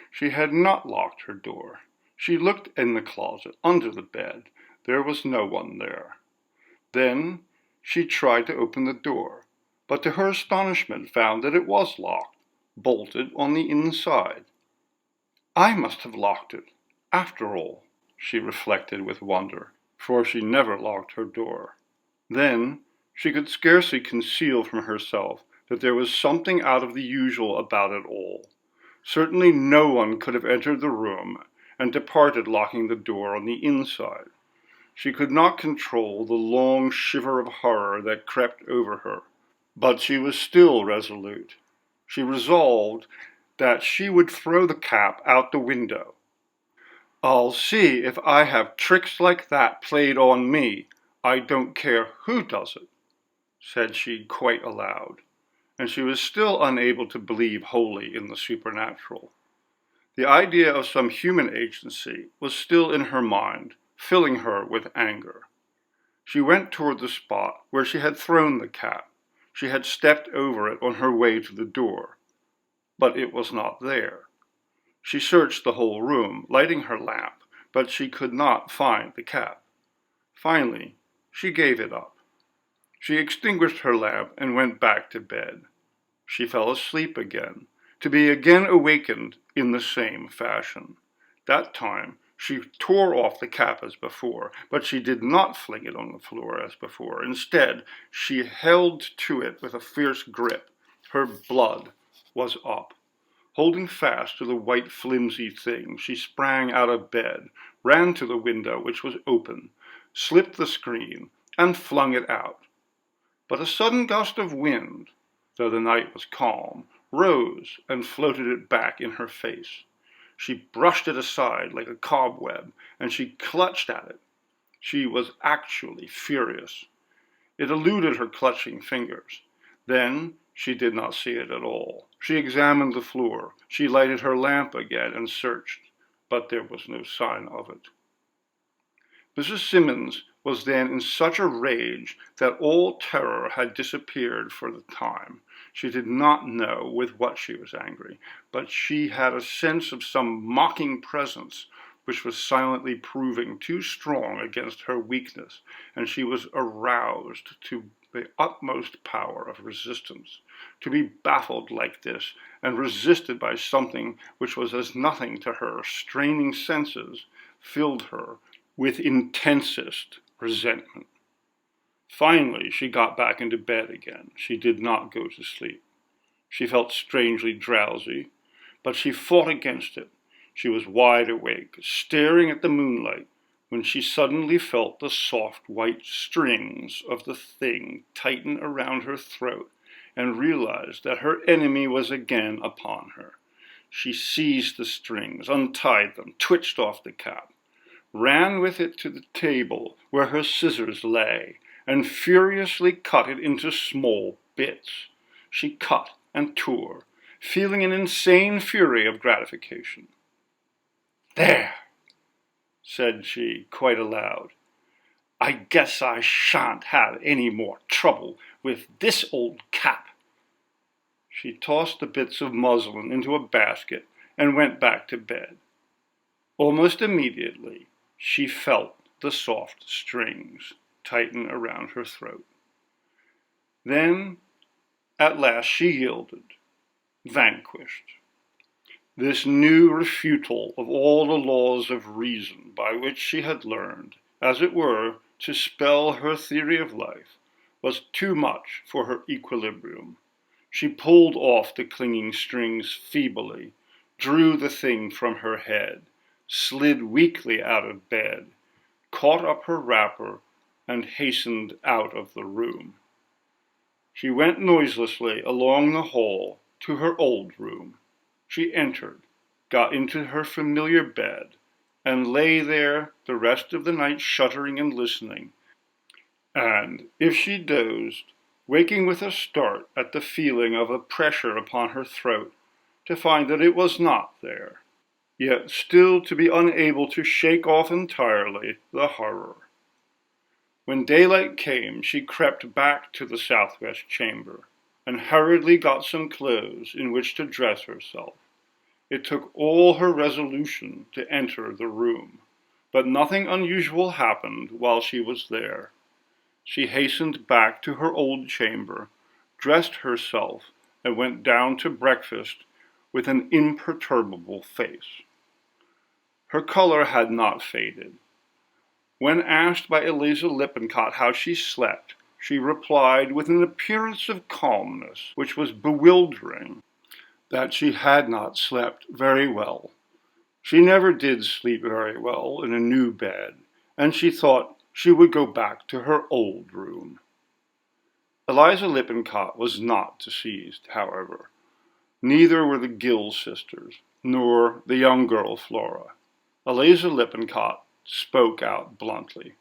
She had not locked her door. She looked in the closet, under the bed. There was no one there. Then she tried to open the door, but to her astonishment found that it was locked, bolted on the inside. I must have locked it, after all, she reflected with wonder, for she never locked her door. Then she could scarcely conceal from herself that there was something out of the usual about it all. Certainly no one could have entered the room and departed locking the door on the inside. She could not control the long shiver of horror that crept over her, but she was still resolute. She resolved that she would throw the cap out the window. I'll see if I have tricks like that played on me. I don't care who does it, said she quite aloud, and she was still unable to believe wholly in the supernatural. The idea of some human agency was still in her mind, filling her with anger. She went toward the spot where she had thrown the cap. She had stepped over it on her way to the door, but it was not there. She searched the whole room, lighting her lamp, but she could not find the cap. Finally, she gave it up. She extinguished her lamp and went back to bed. She fell asleep again, to be again awakened in the same fashion. That time she tore off the cap as before, but she did not fling it on the floor as before. Instead, she held to it with a fierce grip. Her blood was up. Holding fast to the white flimsy thing, she sprang out of bed, ran to the window, which was open, slipped the screen, and flung it out. But a sudden gust of wind, though the night was calm, rose and floated it back in her face. She brushed it aside like a cobweb, and she clutched at it. She was actually furious. It eluded her clutching fingers. Then she did not see it at all. She examined the floor. She lighted her lamp again and searched, but there was no sign of it. Mrs. Simmons was then in such a rage that all terror had disappeared for the time. She did not know with what she was angry, but she had a sense of some mocking presence which was silently proving too strong against her weakness, and she was aroused to the utmost power of resistance. To be baffled like this, and resisted by something which was as nothing to her straining senses, filled her with intensest resentment. Finally, she got back into bed again. She did not go to sleep. She felt strangely drowsy, but she fought against it. She was wide awake, staring at the moonlight, when she suddenly felt the soft white strings of the thing tighten around her throat and realized that her enemy was again upon her. She seized the strings, untied them, twitched off the cap, ran with it to the table where her scissors lay, and furiously cut it into small bits. She cut and tore, feeling an insane fury of gratification. "There," said she, quite aloud. "I guess I shan't have any more trouble with this old cap." She tossed the bits of muslin into a basket and went back to bed. Almost immediately, she felt the soft strings tighten around her throat. Then, at last, she yielded, vanquished. This new refutal of all the laws of reason by which she had learned, as it were, to spell her theory of life, was too much for her equilibrium. She pulled off the clinging strings feebly, drew the thing from her head, slid weakly out of bed, caught up her wrapper, and hastened out of the room. She went noiselessly along the hall to her old room. She entered, got into her familiar bed, and lay there the rest of the night shuddering and listening, and, if she dozed, waking with a start at the feeling of a pressure upon her throat, to find that it was not there, yet still to be unable to shake off entirely the horror. When daylight came, she crept back to the southwest chamber, and hurriedly got some clothes in which to dress herself. It took all her resolution to enter the room, but nothing unusual happened while she was there. She hastened back to her old chamber, dressed herself, and went down to breakfast with an imperturbable face. Her color had not faded. When asked by Eliza Lippincott how she slept, she replied with an appearance of calmness which was bewildering that she had not slept very well. She never did sleep very well in a new bed, and she thought she would go back to her old room. Eliza Lippincott was not deceived, however. Neither were the Gill sisters, nor the young girl Flora. Eliza Lippincott spoke out bluntly.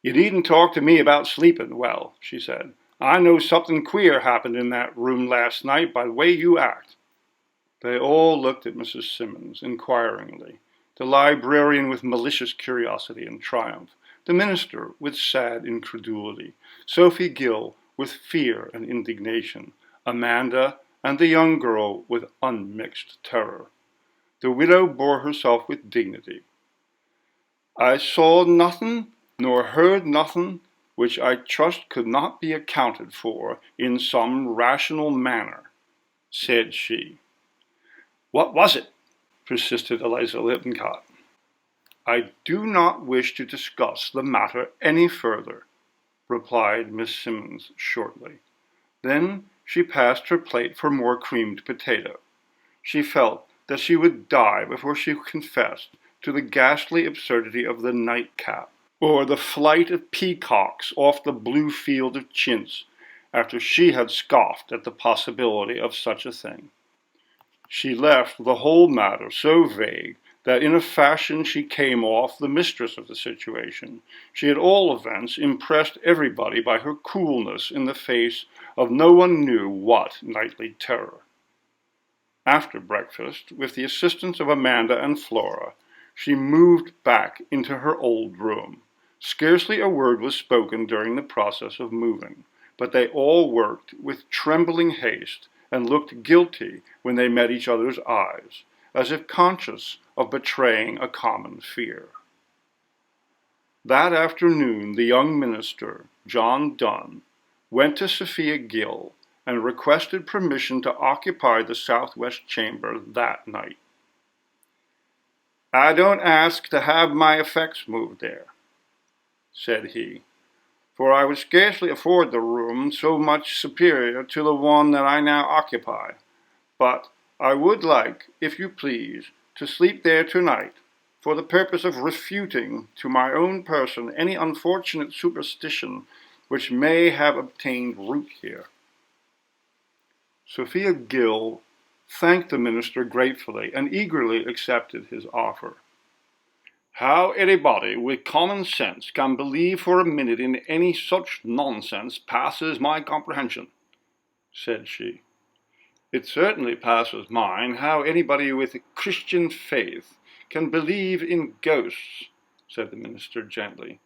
"You needn't talk to me about sleeping well," she said. "I know something queer happened in that room last night by the way you act." They all looked at Mrs. Simmons inquiringly, the librarian with malicious curiosity and triumph, the minister with sad incredulity, Sophie Gill with fear and indignation, Amanda and the young girl with unmixed terror. The widow bore herself with dignity. "I saw nothing, nor heard nothing, which I trust could not be accounted for in some rational manner," said she. "What was it?" persisted Eliza Lippincott. "I do not wish to discuss the matter any further," replied Miss Simmons shortly. Then she passed her plate for more creamed potato. She felt that she would die before she confessed to the ghastly absurdity of the nightcap, or the flight of peacocks off the blue field of chintz, after she had scoffed at the possibility of such a thing. She left the whole matter so vague that in a fashion she came off the mistress of the situation. She at all events impressed everybody by her coolness in the face of no one knew what nightly terror. After breakfast, with the assistance of Amanda and Flora, she moved back into her old room. Scarcely a word was spoken during the process of moving, but they all worked with trembling haste and looked guilty when they met each other's eyes, as if conscious of betraying a common fear. That afternoon the young minister, John Donne, went to Sophia Gill and requested permission to occupy the southwest chamber that night. "I don't ask to have my effects moved there," said he, "for I would scarcely afford the room so much superior to the one that I now occupy, but I would like, if you please, to sleep there tonight, for the purpose of refuting to my own person any unfortunate superstition which may have obtained root here." Sophia Gill thanked the minister gratefully and eagerly accepted his offer. "How anybody with common sense can believe for a minute in any such nonsense passes my comprehension," said she. "It certainly passes mine how anybody with a Christian faith can believe in ghosts," said the minister gently,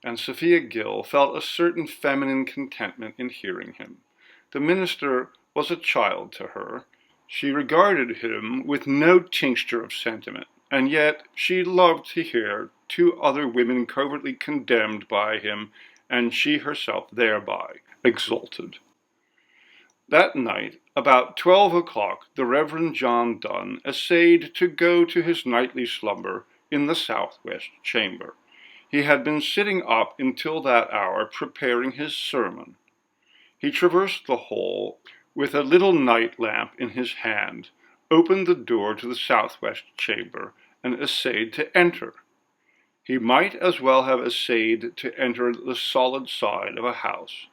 and Sophia Gill felt a certain feminine contentment in hearing him. The minister was a child to her. She regarded him with no tincture of sentiment, and yet she loved to hear two other women covertly condemned by him, and she herself thereby exalted. That night, about 12 o'clock, the Reverend John Donne essayed to go to his nightly slumber in the southwest chamber. He had been sitting up until that hour preparing his sermon. He traversed the hall with a little night lamp in his hand, opened the door to the southwest chamber, and essayed to enter. He might as well have essayed to enter the solid side of a house.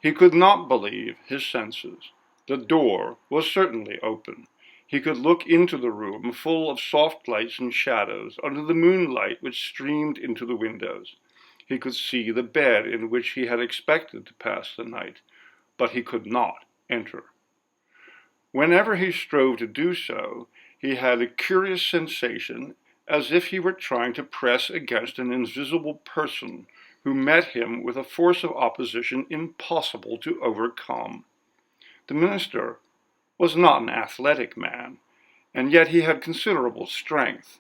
He could not believe his senses. The door was certainly open. He could look into the room full of soft lights and shadows under the moonlight which streamed into the windows. He could see the bed in which he had expected to pass the night, but he could not enter. Whenever he strove to do so, he had a curious sensation as if he were trying to press against an invisible person who met him with a force of opposition impossible to overcome. The minister was not an athletic man, and yet he had considerable strength.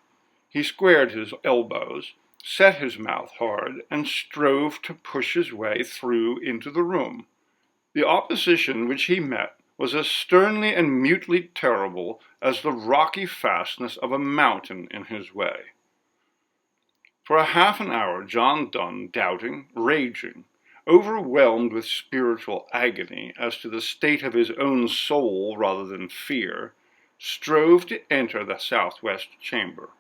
He squared his elbows, set his mouth hard, and strove to push his way through into the room. The opposition which he met was as sternly and mutely terrible as the rocky fastness of a mountain in his way. For a half an hour John Donne, doubting, raging, overwhelmed with spiritual agony as to the state of his own soul rather than fear, strove to enter the southwest chamber.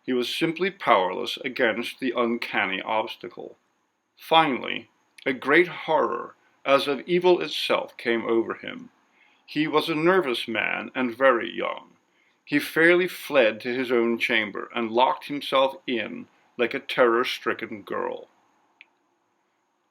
He was simply powerless against the uncanny obstacle. Finally, a great horror, as of evil itself, came over him. He was a nervous man and very young. He fairly fled to his own chamber and locked himself in like a terror-stricken girl.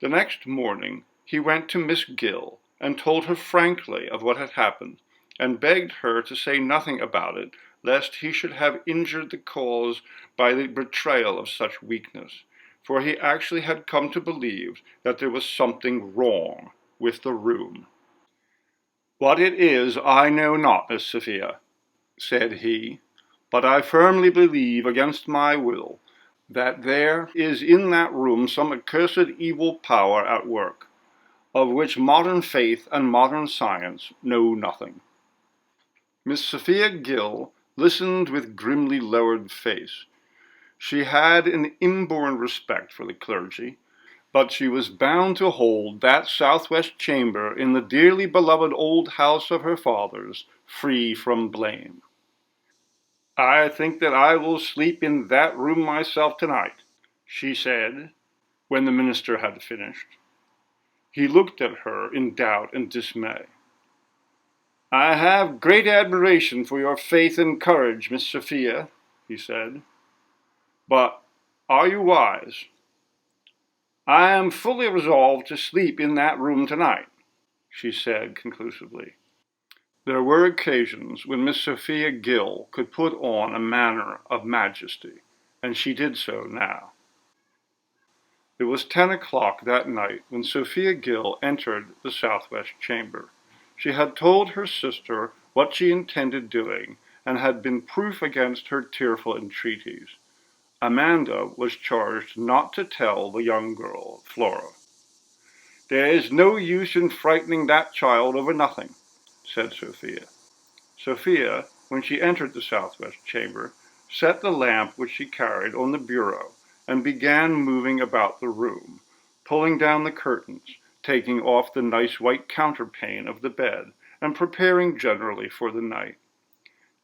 The next morning he went to Miss Gill and told her frankly of what had happened, and begged her to say nothing about it, lest he should have injured the cause by the betrayal of such weakness, for he actually had come to believe that there was something wrong with the room. "What it is I know not, Miss Sophia," said he, "but I firmly believe against my will that there is in that room some accursed evil power at work, of which modern faith and modern science know nothing." Miss Sophia Gill listened with grimly lowered face. She had an inborn respect for the clergy, but she was bound to hold that southwest chamber in the dearly beloved old house of her fathers free from blame. "I think that I will sleep in that room myself tonight," she said, when the minister had finished. He looked at her in doubt and dismay. "I have great admiration for your faith and courage, Miss Sophia," he said. "But are you wise?" "I am fully resolved to sleep in that room tonight," she said conclusively. There were occasions when Miss Sophia Gill could put on a manner of majesty, and she did so now. It was 10 o'clock that night when Sophia Gill entered the southwest chamber. She had told her sister what she intended doing, and had been proof against her tearful entreaties. Amanda was charged not to tell the young girl, Flora. "There is no use in frightening that child over nothing," said Sophia. Sophia, when she entered the southwest chamber, set the lamp which she carried on the bureau, and began moving about the room, pulling down the curtains, taking off the nice white counterpane of the bed, and preparing generally for the night.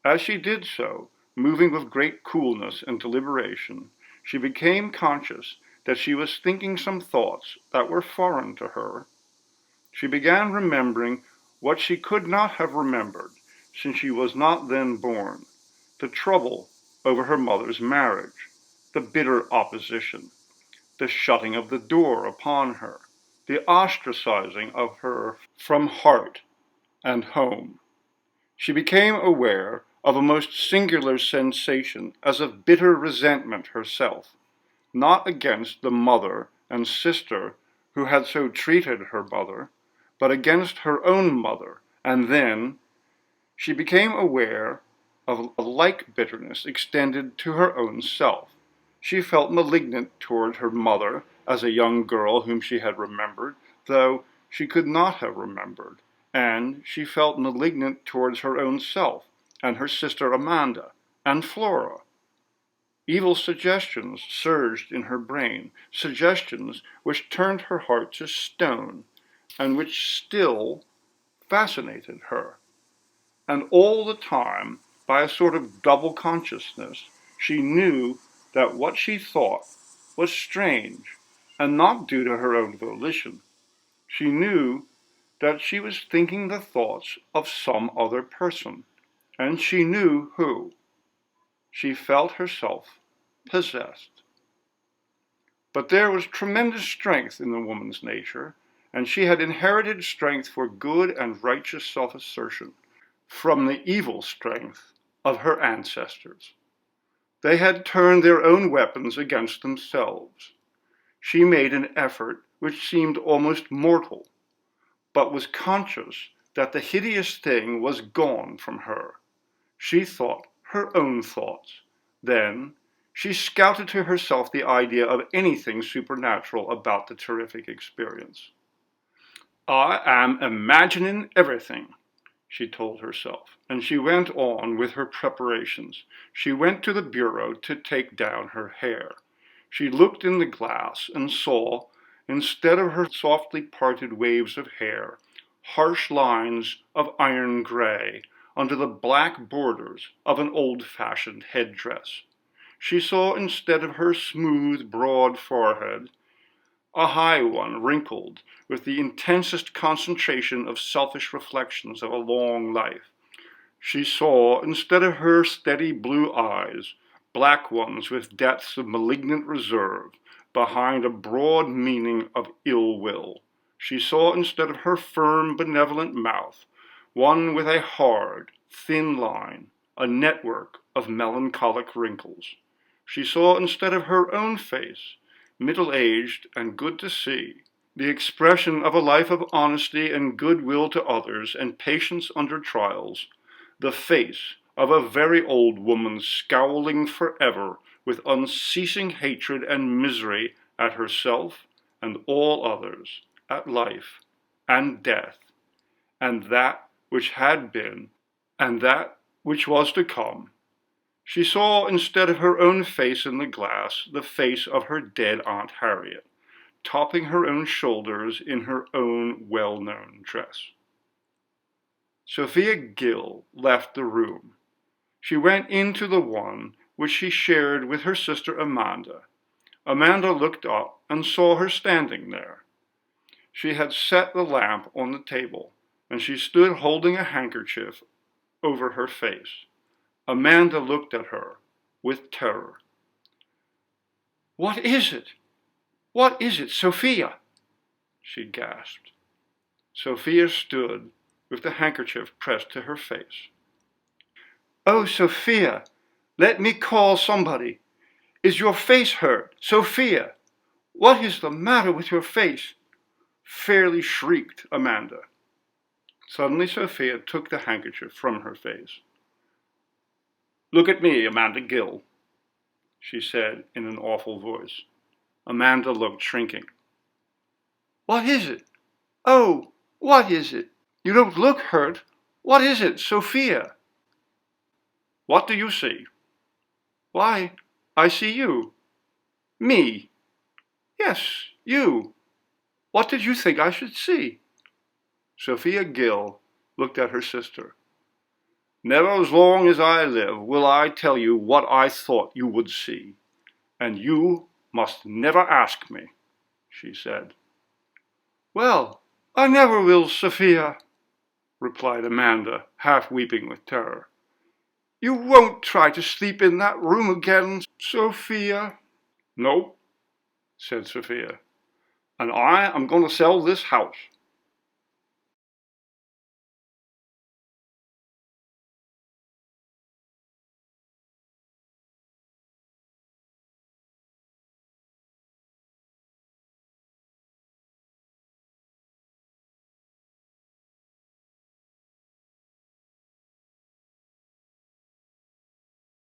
As she did so, moving with great coolness and deliberation, she became conscious that she was thinking some thoughts that were foreign to her. She began remembering what she could not have remembered, since she was not then born: the trouble over her mother's marriage, the bitter opposition, the shutting of the door upon her, the ostracizing of her from heart and home. She became aware of a most singular sensation, as of bitter resentment herself, not against the mother and sister who had so treated her mother, but against her own mother. And then she became aware of a like bitterness extended to her own self. She felt malignant toward her mother as a young girl whom she had remembered, though she could not have remembered, and she felt malignant towards her own self, and her sister Amanda, and Flora. Evil suggestions surged in her brain, suggestions which turned her heart to stone, and which still fascinated her. And all the time, by a sort of double consciousness, she knew that what she thought was strange, and not due to her own volition. She knew that she was thinking the thoughts of some other person, and she knew who. She felt herself possessed. But there was tremendous strength in the woman's nature, and she had inherited strength for good and righteous self-assertion from the evil strength of her ancestors. They had turned their own weapons against themselves. She made an effort which seemed almost mortal, but was conscious that the hideous thing was gone from her. She thought her own thoughts. Then she scouted to herself the idea of anything supernatural about the terrific experience. "I am imagining everything," she told herself, and she went on with her preparations. She went to the bureau to take down her hair. She looked in the glass and saw, instead of her softly parted waves of hair, harsh lines of iron gray under the black borders of an old-fashioned headdress. She saw, instead of her smooth, broad forehead, a high one wrinkled with the intensest concentration of selfish reflections of a long life. She saw, instead of her steady blue eyes, black ones with depths of malignant reserve behind a broad meaning of ill will. She saw, instead of her firm, benevolent mouth, one with a hard, thin line, a network of melancholic wrinkles. She saw, instead of her own face, middle-aged and good to see, the expression of a life of honesty and goodwill to others and patience under trials, the face of a very old woman scowling forever with unceasing hatred and misery at herself and all others, at life and death, and that which had been, and that which was to come. She saw, instead of her own face in the glass, the face of her dead Aunt Harriet, topping her own shoulders in her own well-known dress. Sophia Gill left the room. She went into the one which she shared with her sister Amanda. Amanda looked up and saw her standing there. She had set the lamp on the table, and she stood holding a handkerchief over her face. Amanda looked at her with terror. "What is it? What is it, Sophia?" she gasped. Sophia stood with the handkerchief pressed to her face. "Oh, Sophia, let me call somebody. Is your face hurt? Sophia, what is the matter with your face?" fairly shrieked Amanda. Suddenly Sophia took the handkerchief from her face. "Look at me, Amanda Gill," she said in an awful voice. Amanda looked shrinking. "What is it? Oh, what is it? You don't look hurt. What is it, Sophia?" "What do you see?" "Why, I see you." "Me?" "Yes, you. What did you think I should see?" Sophia Gill looked at her sister. Never as long as I live will I tell you what I thought you would see, and you must never ask me," she said. "Well, I never will, Sophia," replied Amanda, half weeping with terror. "You won't try to sleep in that room again, Sophia?" "No," said Sophia, "and I am going to sell this house.